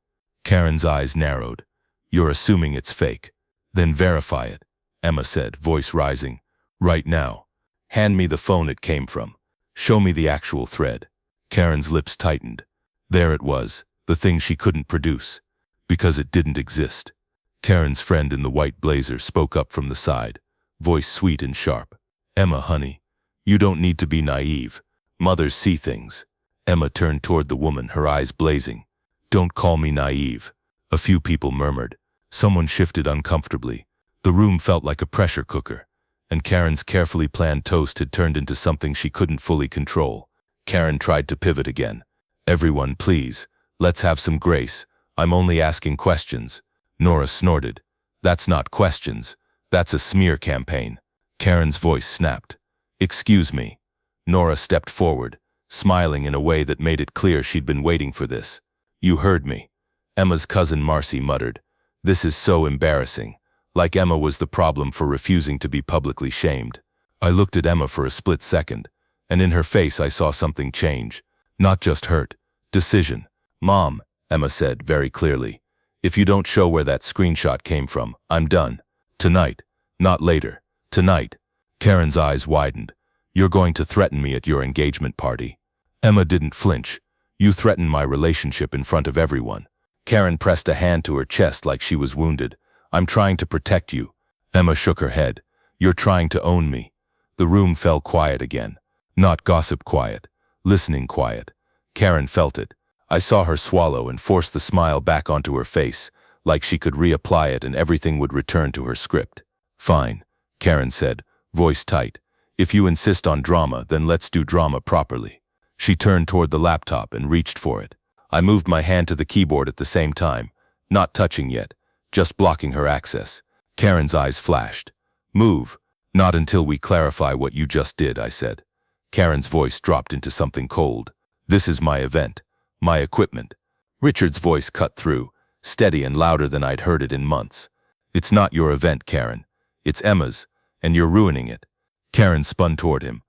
Karen's eyes narrowed. You're assuming it's fake. Then verify it, Emma said, voice rising. Right now. Hand me the phone it came from. Show me the actual thread. Karen's lips tightened. There it was, the thing she couldn't produce. Because it didn't exist. Karen's friend in the white blazer spoke up from the side, voice sweet and sharp. Emma, honey, you don't need to be naive. Mothers see things. Emma turned toward the woman, her eyes blazing. Don't call me naive. A few people murmured. Someone shifted uncomfortably. The room felt like a pressure cooker, and Karen's carefully planned toast had turned into something she couldn't fully control. Karen tried to pivot again. Everyone, please, let's have some grace. I'm only asking questions. Nora snorted. That's not questions. That's a smear campaign. Karen's voice snapped. Excuse me. Nora stepped forward, smiling in a way that made it clear she'd been waiting for this. You heard me. Emma's cousin Marcy muttered. This is so embarrassing. Like Emma was the problem for refusing to be publicly shamed. I looked at Emma for a split second, and in her face I saw something change. Not just hurt. Decision. Mom, Emma said very clearly. If you don't show where that screenshot came from, I'm done. Tonight. Not later. Tonight. Karen's eyes widened. You're going to threaten me at your engagement party. Emma didn't flinch. You threatened my relationship in front of everyone. Karen pressed a hand to her chest like she was wounded. I'm trying to protect you. Emma shook her head. You're trying to own me. The room fell quiet again. Not gossip quiet. Listening quiet. Karen felt it. I saw her swallow and force the smile back onto her face, like she could reapply it and everything would return to her script. Fine, Karen said, voice tight. If you insist on drama, then let's do drama properly. She turned toward the laptop and reached for it. I moved my hand to the keyboard at the same time, not touching yet, just blocking her access. Karen's eyes flashed. Move. Not until we clarify what you just did, I said. Karen's voice dropped into something cold. This is my event. My equipment. Richard's voice cut through, steady and louder than I'd heard it in months. It's not your event, Karen. It's Emma's, and you're ruining it. Karen spun toward him.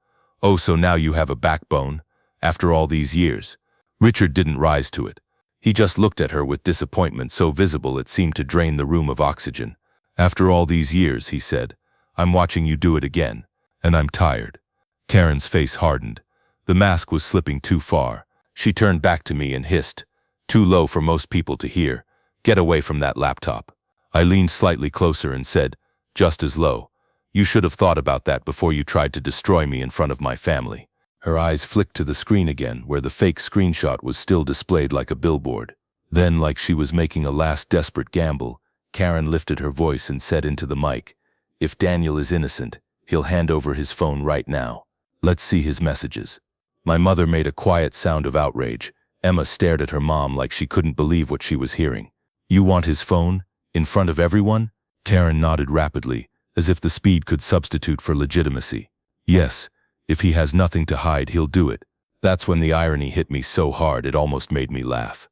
Oh, so now you have a backbone? After all these years? Richard didn't rise to it. He just looked at her with disappointment so visible it seemed to drain the room of oxygen. After all these years, he said, I'm watching you do it again, and I'm tired. Karen's face hardened. The mask was slipping too far. She turned back to me and hissed, too low for most people to hear, get away from that laptop. I leaned slightly closer and said, just as low, you should have thought about that before you tried to destroy me in front of my family. Her eyes flicked to the screen again, where the fake screenshot was still displayed like a billboard. Then, like she was making a last desperate gamble, Karen lifted her voice and said into the mic, if Daniel is innocent, he'll hand over his phone right now. Let's see his messages. My mother made a quiet sound of outrage. Emma stared at her mom like she couldn't believe what she was hearing. You want his phone? In front of everyone? Karen nodded rapidly, as if the speed could substitute for legitimacy. Yes, if he has nothing to hide, he'll do it. That's when the irony hit me so hard it almost made me laugh.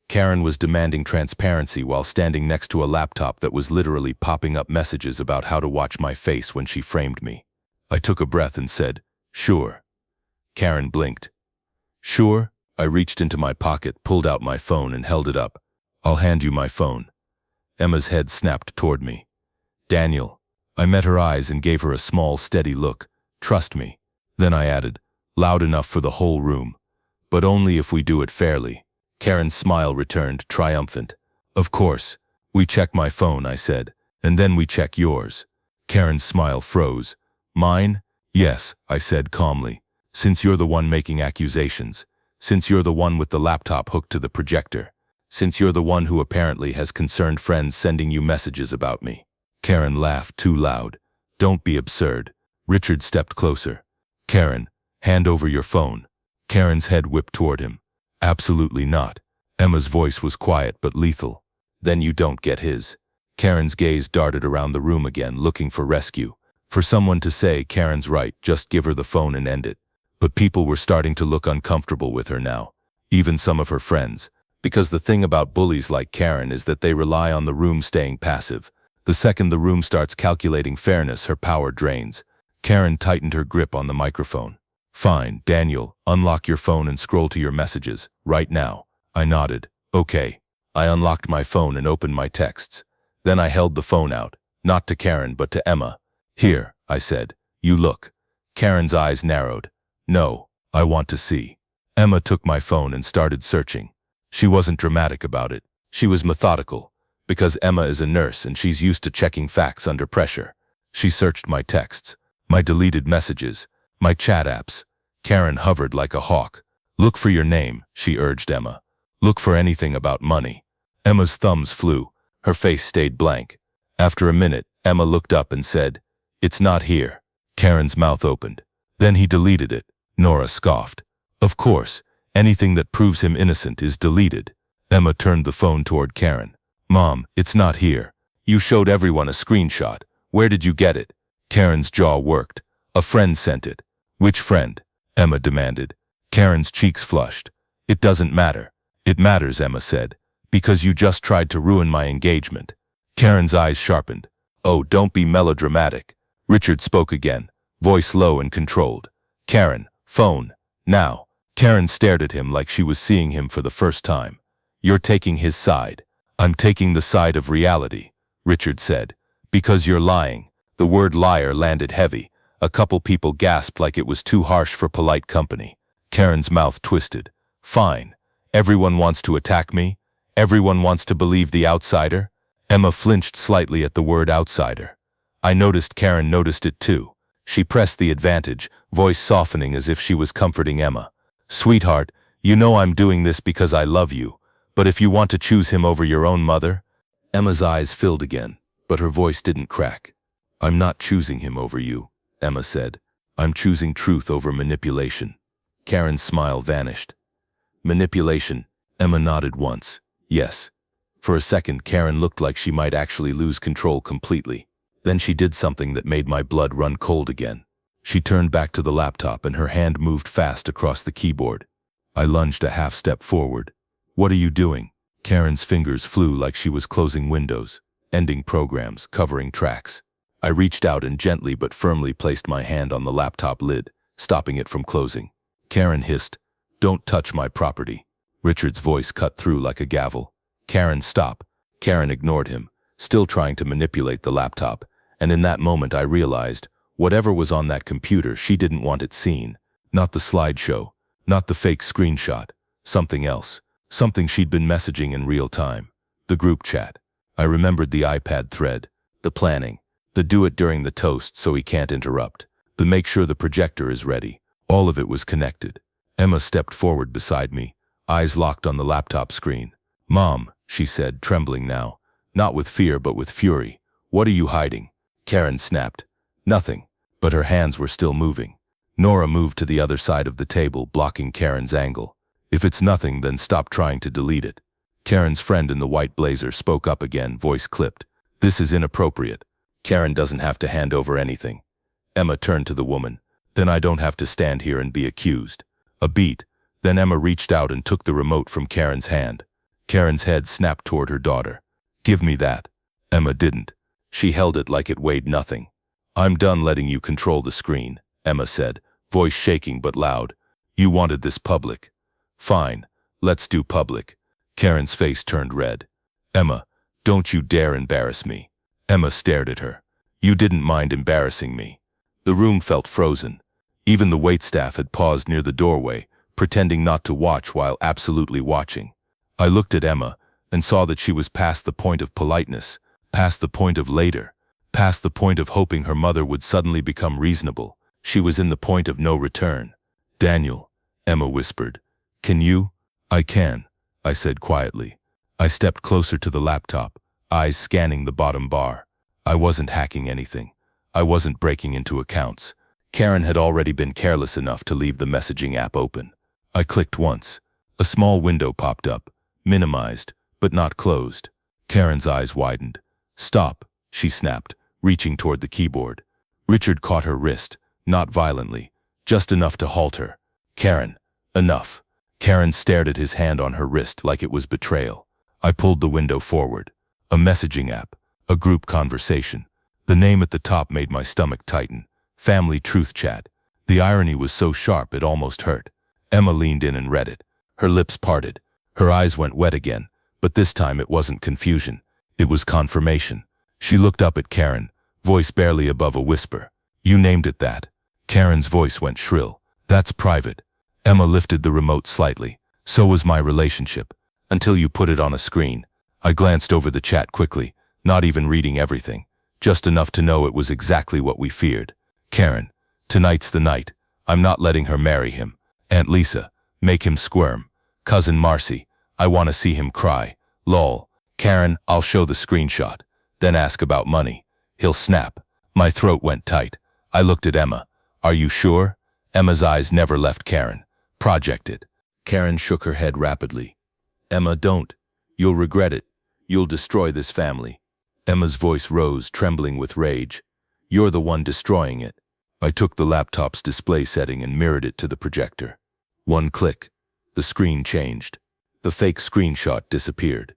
Karen was demanding transparency while standing next to a laptop that was literally popping up messages about how to watch my face when she framed me. I took a breath and said, sure. Karen blinked. Sure? I reached into my pocket, pulled out my phone and held it up. I'll hand you my phone. Emma's head snapped toward me. Daniel. I met her eyes and gave her a small, steady look. Trust me. Then I added, loud enough for the whole room. But only if we do it fairly. Karen's smile returned, triumphant. Of course. We check my phone, I said, and then we check yours. Karen's smile froze. Mine? Yes, I said calmly. Since you're the one making accusations. Since you're the one with the laptop hooked to the projector. Since you're the one who apparently has concerned friends sending you messages about me. Karen laughed too loud. Don't be absurd. Richard stepped closer. Karen, hand over your phone. Karen's head whipped toward him. Absolutely not. Emma's voice was quiet but lethal. Then you don't get his. Karen's gaze darted around the room again, looking for rescue. For someone to say, Karen's right, just give her the phone and end it. But people were starting to look uncomfortable with her now. Even some of her friends. Because the thing about bullies like Karen is that they rely on the room staying passive. The second the room starts calculating fairness, her power drains. Karen tightened her grip on the microphone. Fine, Daniel, unlock your phone and scroll to your messages, right now. I nodded. Okay. I unlocked my phone and opened my texts. Then I held the phone out, not to Karen but to Emma. Here, I said. You look. Karen's eyes narrowed. No, I want to see. Emma took my phone and started searching. She wasn't dramatic about it. She was methodical. Because Emma is a nurse and she's used to checking facts under pressure. She searched my texts, my deleted messages, my chat apps. Karen hovered like a hawk. Look for your name, she urged Emma. Look for anything about money. Emma's thumbs flew. Her face stayed blank. After a minute, Emma looked up and said, it's not here. Karen's mouth opened. Then he deleted it. Nora scoffed. Of course, anything that proves him innocent is deleted. Emma turned the phone toward Karen. Mom, it's not here. You showed everyone a screenshot. Where did you get it? Karen's jaw worked. A friend sent it. Which friend? Emma demanded. Karen's cheeks flushed. It doesn't matter. It matters, Emma said. Because you just tried to ruin my engagement. Karen's eyes sharpened. Oh, don't be melodramatic. Richard spoke again, voice low and controlled. Karen, phone, now. Karen stared at him like she was seeing him for the first time. You're taking his side. I'm taking the side of reality, Richard said. Because you're lying. The word liar landed heavy. A couple people gasped like it was too harsh for polite company. Karen's mouth twisted. Fine. Everyone wants to attack me? Everyone wants to believe the outsider? Emma flinched slightly at the word outsider. I noticed Karen noticed it too. She pressed the advantage, voice softening as if she was comforting Emma. Sweetheart, you know I'm doing this because I love you, but if you want to choose him over your own mother? Emma's eyes filled again, but her voice didn't crack. I'm not choosing him over you, Emma said. I'm choosing truth over manipulation. Karen's smile vanished. Manipulation, Emma nodded once. Yes. For a second, Karen looked like she might actually lose control completely. Then she did something that made my blood run cold again. She turned back to the laptop and her hand moved fast across the keyboard. I lunged a half step forward. What are you doing? Karen's fingers flew like she was closing windows, ending programs, covering tracks. I reached out and gently but firmly placed my hand on the laptop lid, stopping it from closing. Karen hissed, "Don't touch my property." Richard's voice cut through like a gavel. Karen, stop. Karen ignored him, still trying to manipulate the laptop, and in that moment I realized, whatever was on that computer, she didn't want it seen. Not the slideshow, not the fake screenshot, something else, something she'd been messaging in real time. The group chat. I remembered the iPad thread, the planning, the do it during the toast so he can't interrupt, the make sure the projector is ready. All of it was connected. Emma stepped forward beside me, eyes locked on the laptop screen. Mom, she said, trembling now, not with fear but with fury. What are you hiding? Karen snapped. Nothing, but her hands were still moving. Nora moved to the other side of the table, blocking Karen's angle. If it's nothing, then stop trying to delete it. Karen's friend in the white blazer spoke up again, voice clipped. This is inappropriate. Karen doesn't have to hand over anything. Emma turned to the woman. Then I don't have to stand here and be accused. A beat. Then Emma reached out and took the remote from Karen's hand. Karen's head snapped toward her daughter. Give me that. Emma didn't. She held it like it weighed nothing. I'm done letting you control the screen, Emma said, voice shaking but loud. You wanted this public. Fine, let's do public. Karen's face turned red. Emma, don't you dare embarrass me. Emma stared at her. You didn't mind embarrassing me. The room felt frozen. Even the waitstaff had paused near the doorway, pretending not to watch while absolutely watching. I looked at Emma and saw that she was past the point of politeness, past the point of later, past the point of hoping her mother would suddenly become reasonable. She was in the point of no return. Daniel, Emma whispered. Can you? I can, I said quietly. I stepped closer to the laptop, eyes scanning the bottom bar. I wasn't hacking anything. I wasn't breaking into accounts. Karen had already been careless enough to leave the messaging app open. I clicked once. A small window popped up, minimized, but not closed. Karen's eyes widened. Stop, she snapped, reaching toward the keyboard. Richard caught her wrist, not violently, just enough to halt her. Karen, enough. Karen stared at his hand on her wrist like it was betrayal. I pulled the window forward. A messaging app, a group conversation. The name at the top made my stomach tighten. Family Truth Chat. The irony was so sharp it almost hurt. Emma leaned in and read it. Her lips parted. Her eyes went wet again, but this time it wasn't confusion. It was confirmation. She looked up at Karen, voice barely above a whisper. You named it that. Karen's voice went shrill. That's private. Emma lifted the remote slightly. So was my relationship. Until you put it on a screen. I glanced over the chat quickly, not even reading everything. Just enough to know it was exactly what we feared. Karen, tonight's the night. I'm not letting her marry him. Aunt Lisa, make him squirm. Cousin Marcy, I want to see him cry. Lol. Karen, I'll show the screenshot. Then ask about money. He'll snap. My throat went tight. I looked at Emma. Are you sure? Emma's eyes never left Karen. Project it. Karen shook her head rapidly. Emma, don't. You'll regret it. You'll destroy this family. Emma's voice rose, trembling with rage. You're the one destroying it. I took the laptop's display setting and mirrored it to the projector. One click. The screen changed. The fake screenshot disappeared.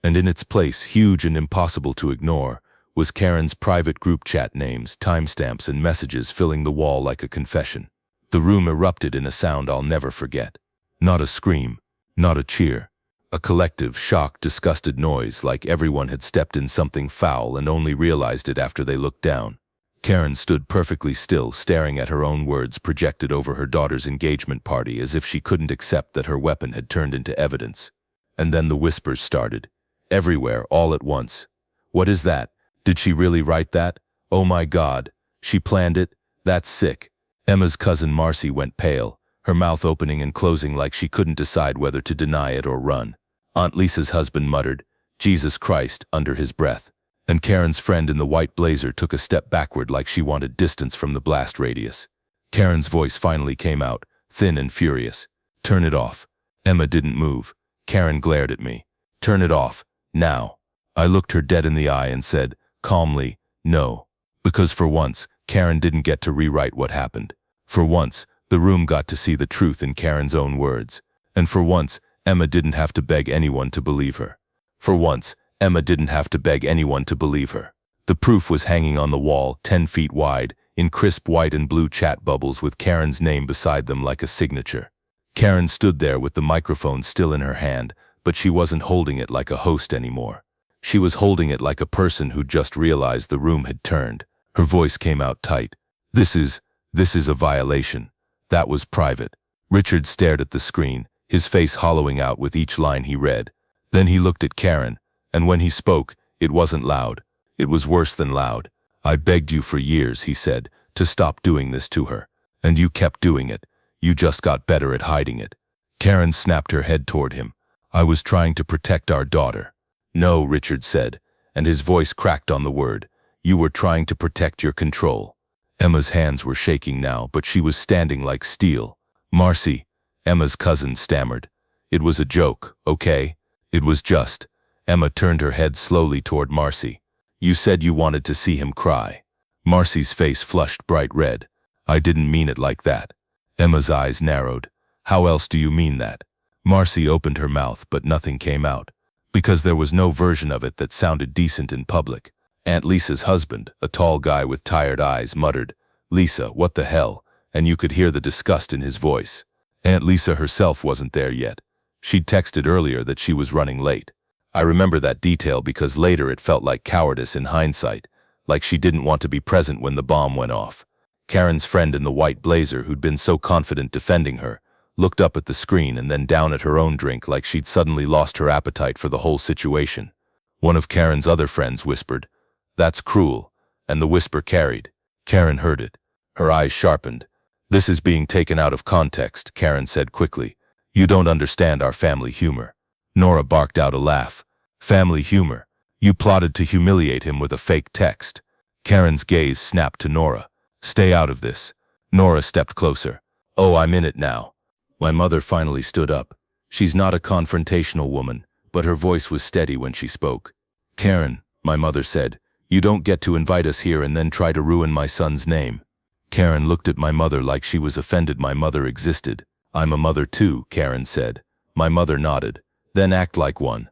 And in its place, huge and impossible to ignore, was Karen's private group chat names, timestamps, and messages filling the wall like a confession. The room erupted in a sound I'll never forget. Not a scream, not a cheer. A collective, shocked, disgusted noise, like everyone had stepped in something foul and only realized it after they looked down. Karen stood perfectly still, staring at her own words projected over her daughter's engagement party as if she couldn't accept that her weapon had turned into evidence. And then the whispers started. Everywhere, all at once. What is that? Did she really write that? Oh my God. She planned it? That's sick. Emma's cousin Marcy went pale, her mouth opening and closing like she couldn't decide whether to deny it or run. Aunt Lisa's husband muttered, "Jesus Christ," under his breath. And Karen's friend in the white blazer took a step backward like she wanted distance from the blast radius. Karen's voice finally came out, thin and furious. "Turn it off." Emma didn't move. Karen glared at me. "Turn it off. Now." I looked her dead in the eye and said, calmly, "No." Because for once, Karen didn't get to rewrite what happened. For once, the room got to see the truth in Karen's own words. And for once, Emma didn't have to beg anyone to believe her. For once, Emma didn't have to beg anyone to believe her. The proof was hanging on the wall, 10 feet wide, in crisp white and blue chat bubbles with Karen's name beside them like a signature. Karen stood there with the microphone still in her hand, but she wasn't holding it like a host anymore. She was holding it like a person who just realized the room had turned. Her voice came out tight. This is a violation. That was private." Richard stared at the screen, his face hollowing out with each line he read. Then he looked at Karen, and when he spoke, it wasn't loud. It was worse than loud. "I begged you for years," he said, "to stop doing this to her. And you kept doing it. You just got better at hiding it." Karen snapped her head toward him. "I was trying to protect our daughter." "No," Richard said, and his voice cracked on the word. "You were trying to protect your control." Emma's hands were shaking now, but she was standing like steel. "Marcy," Emma's cousin stammered. "It was a joke, okay? It was just." Emma turned her head slowly toward Marcy. "You said you wanted to see him cry." Marcy's face flushed bright red. "I didn't mean it like that." Emma's eyes narrowed. "How else do you mean that?" Marcy opened her mouth, but nothing came out. Because there was no version of it that sounded decent in public. Aunt Lisa's husband, a tall guy with tired eyes, muttered, "Lisa, what the hell?" And you could hear the disgust in his voice. Aunt Lisa herself wasn't there yet. She'd texted earlier that she was running late. I remember that detail because later it felt like cowardice in hindsight, like she didn't want to be present when the bomb went off. Karen's friend in the white blazer, who'd been so confident defending her, looked up at the screen and then down at her own drink like she'd suddenly lost her appetite for the whole situation. One of Karen's other friends whispered, "That's cruel," and the whisper carried. Karen heard it. Her eyes sharpened. "This is being taken out of context," Karen said quickly. "You don't understand our family humor." Nora barked out a laugh. "Family humor? You plotted to humiliate him with a fake text." Karen's gaze snapped to Nora. "Stay out of this." Nora stepped closer. "Oh, I'm in it now." My mother finally stood up. She's not a confrontational woman, but her voice was steady when she spoke. "Karen," my mother said, "you don't get to invite us here and then try to ruin my son's name." Karen looked at my mother like she was offended my mother existed. "I'm a mother too," Karen said. My mother nodded. "Then act like one."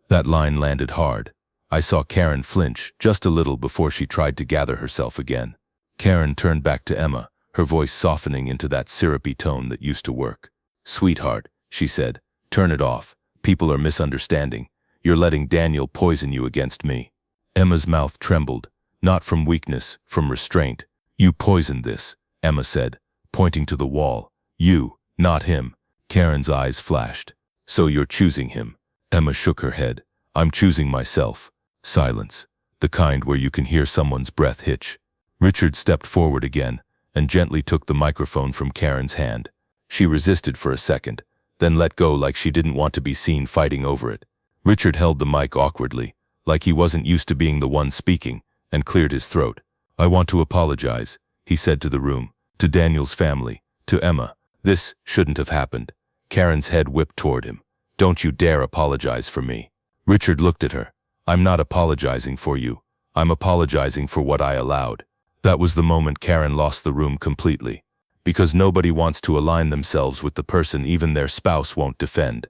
That line landed hard. I saw Karen flinch just a little before she tried to gather herself again. Karen turned back to Emma, her voice softening into that syrupy tone that used to work. "Sweetheart," she said, "turn it off. People are misunderstanding. You're letting Daniel poison you against me." Emma's mouth trembled, not from weakness, from restraint. "You poisoned this," Emma said, pointing to the wall. "You, not him." Karen's eyes flashed. "So you're choosing him." Emma shook her head. "I'm choosing myself." Silence, the kind where you can hear someone's breath hitch. Richard stepped forward again and gently took the microphone from Karen's hand. She resisted for a second, then let go like she didn't want to be seen fighting over it. Richard held the mic awkwardly, like he wasn't used to being the one speaking, and cleared his throat. "I want to apologize," he said to the room, to Daniel's family, to Emma. "This shouldn't have happened." Karen's head whipped toward him. "Don't you dare apologize for me." Richard looked at her. "I'm not apologizing for you. I'm apologizing for what I allowed." That was the moment Karen lost the room completely. Because nobody wants to align themselves with the person even their spouse won't defend.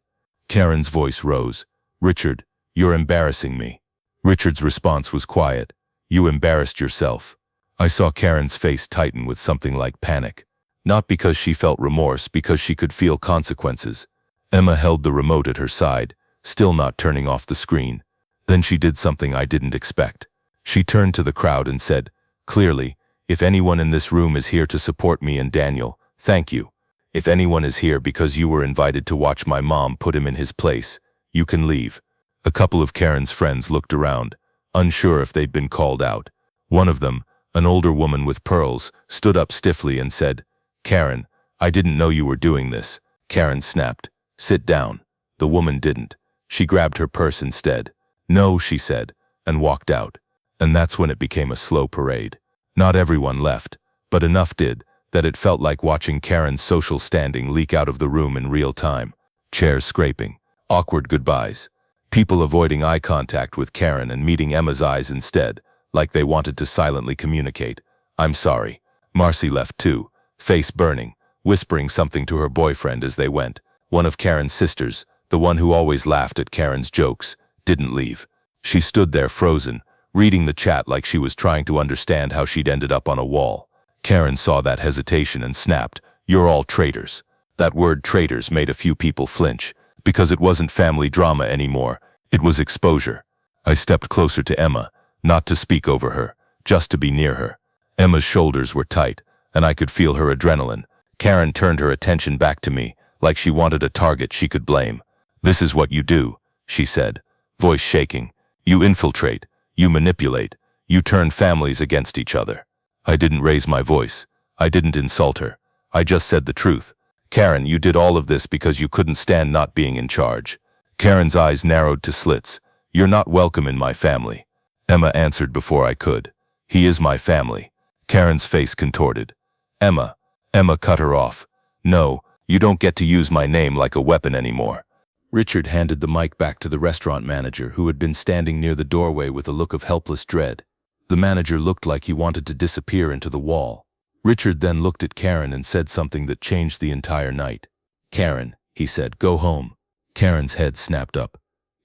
Karen's voice rose. "Richard, "You're embarrassing me." Richard's response was quiet. "You embarrassed yourself." I saw Karen's face tighten with something like panic. Not because she felt remorse, because she could feel consequences. Emma held the remote at her side, still not turning off the screen. Then she did something I didn't expect. She turned to the crowd and said, clearly, "If anyone in this room is here to support me and Daniel, thank you. If anyone is here because you were invited to watch my mom put him in his place, you can leave." A couple of Karen's friends looked around, unsure if they'd been called out. One of them, an older woman with pearls, stood up stiffly and said, "Karen, I didn't know you were doing this." Karen snapped, "Sit down." The woman didn't. She grabbed her purse instead. "No," she said, and walked out. And that's when it became a slow parade. Not everyone left, but enough did, that it felt like watching Karen's social standing leak out of the room in real time. Chairs scraping, awkward goodbyes, people avoiding eye contact with Karen and meeting Emma's eyes instead, like they wanted to silently communicate. "I'm sorry." Marcy left too, face burning, whispering something to her boyfriend as they went. One of Karen's sisters, the one who always laughed at Karen's jokes, didn't leave. She stood there frozen, reading the chat like she was trying to understand how she'd ended up on a wall. Karen saw that hesitation and snapped, "You're all traitors." That word traitors made a few people flinch, because it wasn't family drama anymore, it was exposure. I stepped closer to Emma, not to speak over her, just to be near her. Emma's shoulders were tight, and I could feel her adrenaline. Karen turned her attention back to me, like she wanted a target she could blame. "This is what you do," she said, voice shaking. "You infiltrate, you manipulate, you turn families against each other." I didn't raise my voice. I didn't insult her. I just said the truth. "Karen, you did all of this because you couldn't stand not being in charge." Karen's eyes narrowed to slits. "You're not welcome in my family." Emma answered before I could. "He is my family." Karen's face contorted. "Emma." Emma cut her off. "No, you don't get to use my name like a weapon anymore." Richard handed the mic back to the restaurant manager, who had been standing near the doorway with a look of helpless dread. The manager looked like he wanted to disappear into the wall. Richard then looked at Karen and said something that changed the entire night. "Karen," he said, "go home." Karen's head snapped up.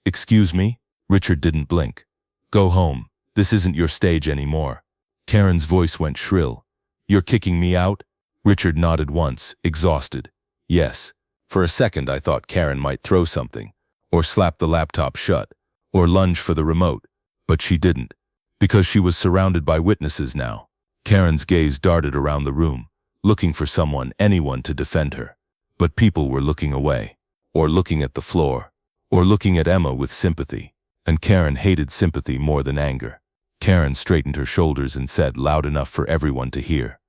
"Excuse me?" Richard didn't blink. "Go home. This isn't your stage anymore." Karen's voice went shrill. "You're kicking me out?" Richard nodded once, exhausted. "Yes." For a second I thought Karen might throw something, or slap the laptop shut, or lunge for the remote, but she didn't, because she was surrounded by witnesses now. Karen's gaze darted around the room, looking for someone, anyone to defend her. But people were looking away, or looking at the floor, or looking at Emma with sympathy, and Karen hated sympathy more than anger. Karen straightened her shoulders and said, loud enough for everyone to hear,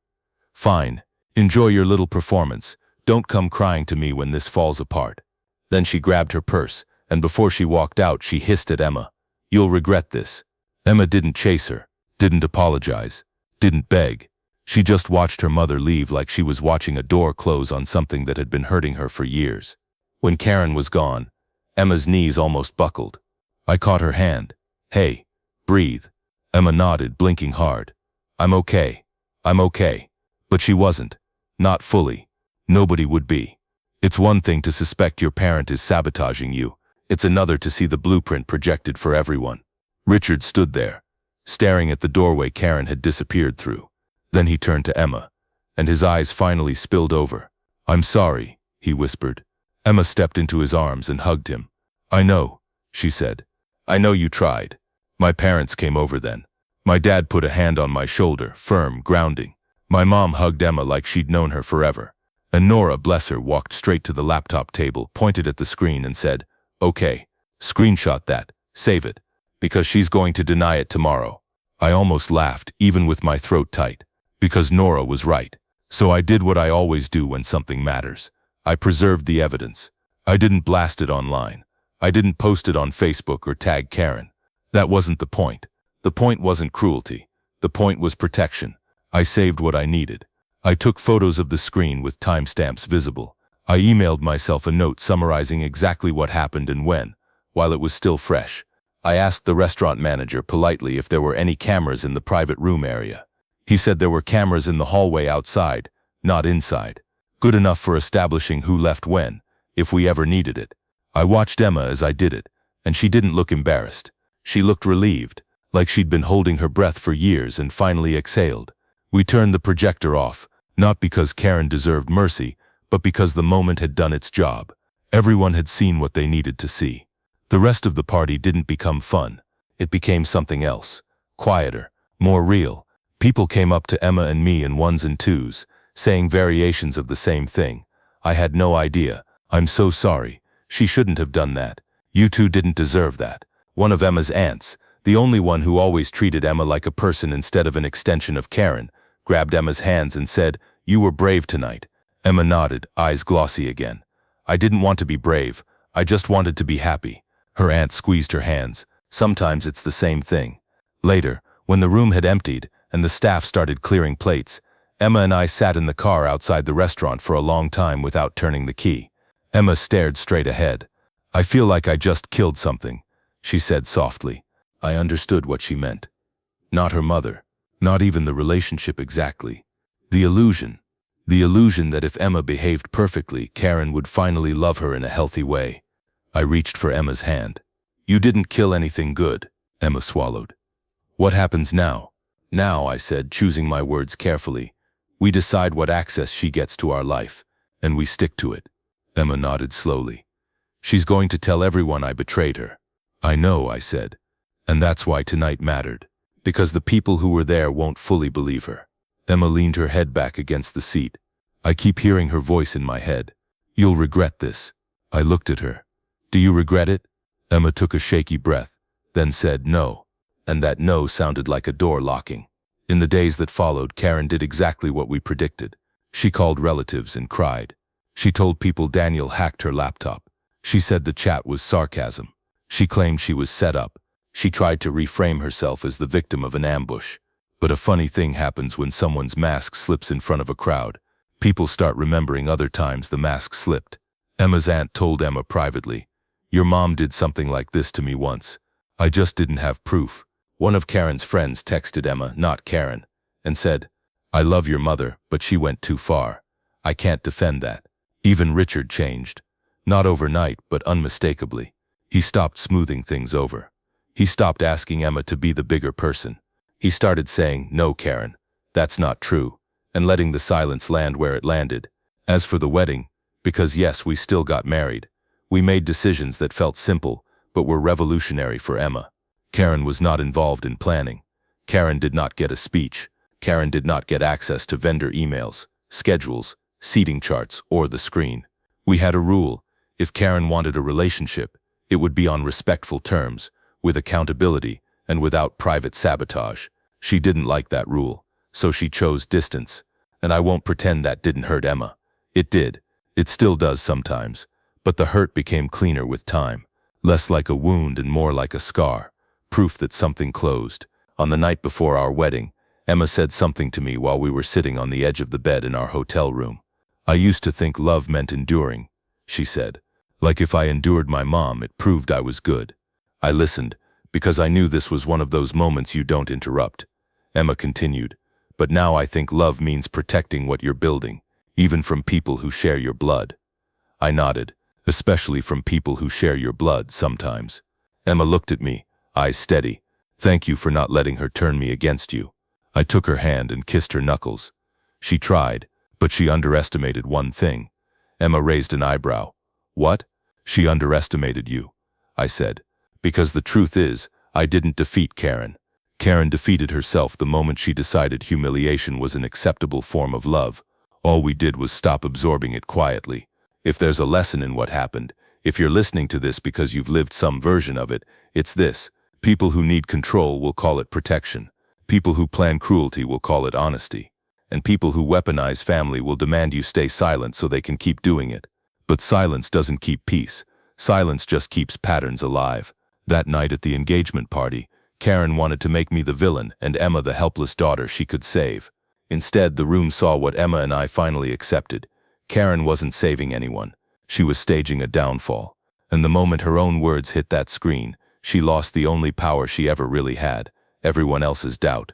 "Fine, enjoy your little performance. Don't come crying to me when this falls apart." Then she grabbed her purse, and before she walked out, she hissed at Emma, "You'll regret this." Emma didn't chase her, didn't apologize, didn't beg. She just watched her mother leave like she was watching a door close on something that had been hurting her for years. When Karen was gone, Emma's knees almost buckled. I caught her hand. "Hey, breathe." Emma nodded, blinking hard. "I'm okay. I'm okay." But she wasn't. Not fully. Nobody would be. It's one thing to suspect your parent is sabotaging you. It's another to see the blueprint projected for everyone. Richard stood there, staring at the doorway Karen had disappeared through. Then he turned to Emma, and his eyes finally spilled over. "I'm sorry," he whispered. Emma stepped into his arms and hugged him. "I know," she said. "I know you tried." My parents came over then. My dad put a hand on my shoulder, firm, grounding. My mom hugged Emma like she'd known her forever. And Nora, bless her, walked straight to the laptop table, pointed at the screen and said, "Okay, screenshot that, save it, because she's going to deny it tomorrow." I almost laughed, even with my throat tight, because Nora was right. So I did what I always do when something matters. I preserved the evidence. I didn't blast it online. I didn't post it on Facebook or tag Karen. That wasn't the point. The point wasn't cruelty. The point was protection. I saved what I needed. I took photos of the screen with timestamps visible. I emailed myself a note summarizing exactly what happened and when, while it was still fresh. I asked the restaurant manager politely if there were any cameras in the private room area. He said there were cameras in the hallway outside, not inside. Good enough for establishing who left when, if we ever needed it. I watched Emma as I did it, And she didn't look embarrassed. She looked relieved, like she'd been holding her breath for years and finally exhaled. We turned the projector off, not because Karen deserved mercy, but because the moment had done its job. Everyone had seen what they needed to see. The rest of the party didn't become fun. It became something else. Quieter, more real. People came up to Emma and me in ones and twos, saying variations of the same thing. I had no idea. I'm so sorry. She shouldn't have done that. You two didn't deserve that. One of Emma's aunts, the only one who always treated Emma like a person instead of an extension of Karen, grabbed Emma's hands and said, "You were brave tonight." Emma nodded, eyes glossy again. "I didn't want to be brave. I just wanted to be happy." Her aunt squeezed her hands. Sometimes it's the same thing. Later, when the room had emptied and the staff started clearing plates, Emma and I sat in the car outside the restaurant for a long time without turning the key. Emma stared straight ahead. "I feel like I just killed something," she said softly. I understood what she meant. Not her mother. Not even the relationship exactly. The illusion. The illusion that if Emma behaved perfectly, Karen would finally love her in a healthy way. I reached for Emma's hand. "You didn't kill anything good," Emma swallowed. "What happens now?" "Now," I said, choosing my words carefully, "we decide what access she gets to our life, and we stick to it." Emma nodded slowly. "She's going to tell everyone I betrayed her." "I know," I said. "And that's why tonight mattered. Because the people who were there won't fully believe her." Emma leaned her head back against the seat. I keep hearing her voice in my head. "You'll regret this." I looked at her. "Do you regret it?" Emma took a shaky breath, then said no. And that no sounded like a door locking. In the days that followed, Karen did exactly what we predicted. She called relatives and cried. She told people Daniel hacked her laptop. She said the chat was sarcasm. She claimed she was set up. She tried to reframe herself as the victim of an ambush. But a funny thing happens when someone's mask slips in front of a crowd. People start remembering other times the mask slipped. Emma's aunt told Emma privately, "Your mom did something like this to me once. I just didn't have proof." One of Karen's friends texted Emma, not Karen, and said, "I love your mother, but she went too far. I can't defend that." Even Richard changed. Not overnight, but unmistakably. He stopped smoothing things over. He stopped asking Emma to be the bigger person. He started saying, "No, Karen, that's not true," and letting the silence land where it landed. As for the wedding, because yes, we still got married, we made decisions that felt simple, but were revolutionary for Emma. Karen was not involved in planning. Karen did not get a speech. Karen did not get access to vendor emails, schedules, seating charts, or the screen. We had a rule. If Karen wanted a relationship, it would be on respectful terms, with accountability, and without private sabotage. She didn't like that rule, so she chose distance. And I won't pretend that didn't hurt Emma. It did. It still does sometimes. But the hurt became cleaner with time. Less like a wound and more like a scar. Proof that something closed. On the night before our wedding, Emma said something to me while we were sitting on the edge of the bed in our hotel room. "I used to think love meant enduring," she said. "Like if I endured my mom, it proved I was good." I listened, because I knew this was one of those moments you don't interrupt. Emma continued, "But now I think love means protecting what you're building, even from people who share your blood." I nodded, "Especially from people who share your blood sometimes." Emma looked at me, eyes steady. "Thank you for not letting her turn me against you." I took her hand and kissed her knuckles. She tried, but she underestimated one thing. Emma raised an eyebrow. "What?" "She underestimated you," I said. "Because the truth is, I didn't defeat Karen. Karen defeated herself the moment she decided humiliation was an acceptable form of love. All we did was stop absorbing it quietly. If there's a lesson in what happened, if you're listening to this because you've lived some version of it, it's this. People who need control will call it protection. People who plan cruelty will call it honesty. And people who weaponize family will demand you stay silent so they can keep doing it. But silence doesn't keep peace. Silence just keeps patterns alive." That night at the engagement party, Karen wanted to make me the villain and Emma the helpless daughter she could save. Instead, the room saw what Emma and I finally accepted. Karen wasn't saving anyone. She was staging a downfall. And the moment her own words hit that screen, she lost the only power she ever really had, everyone else's doubt.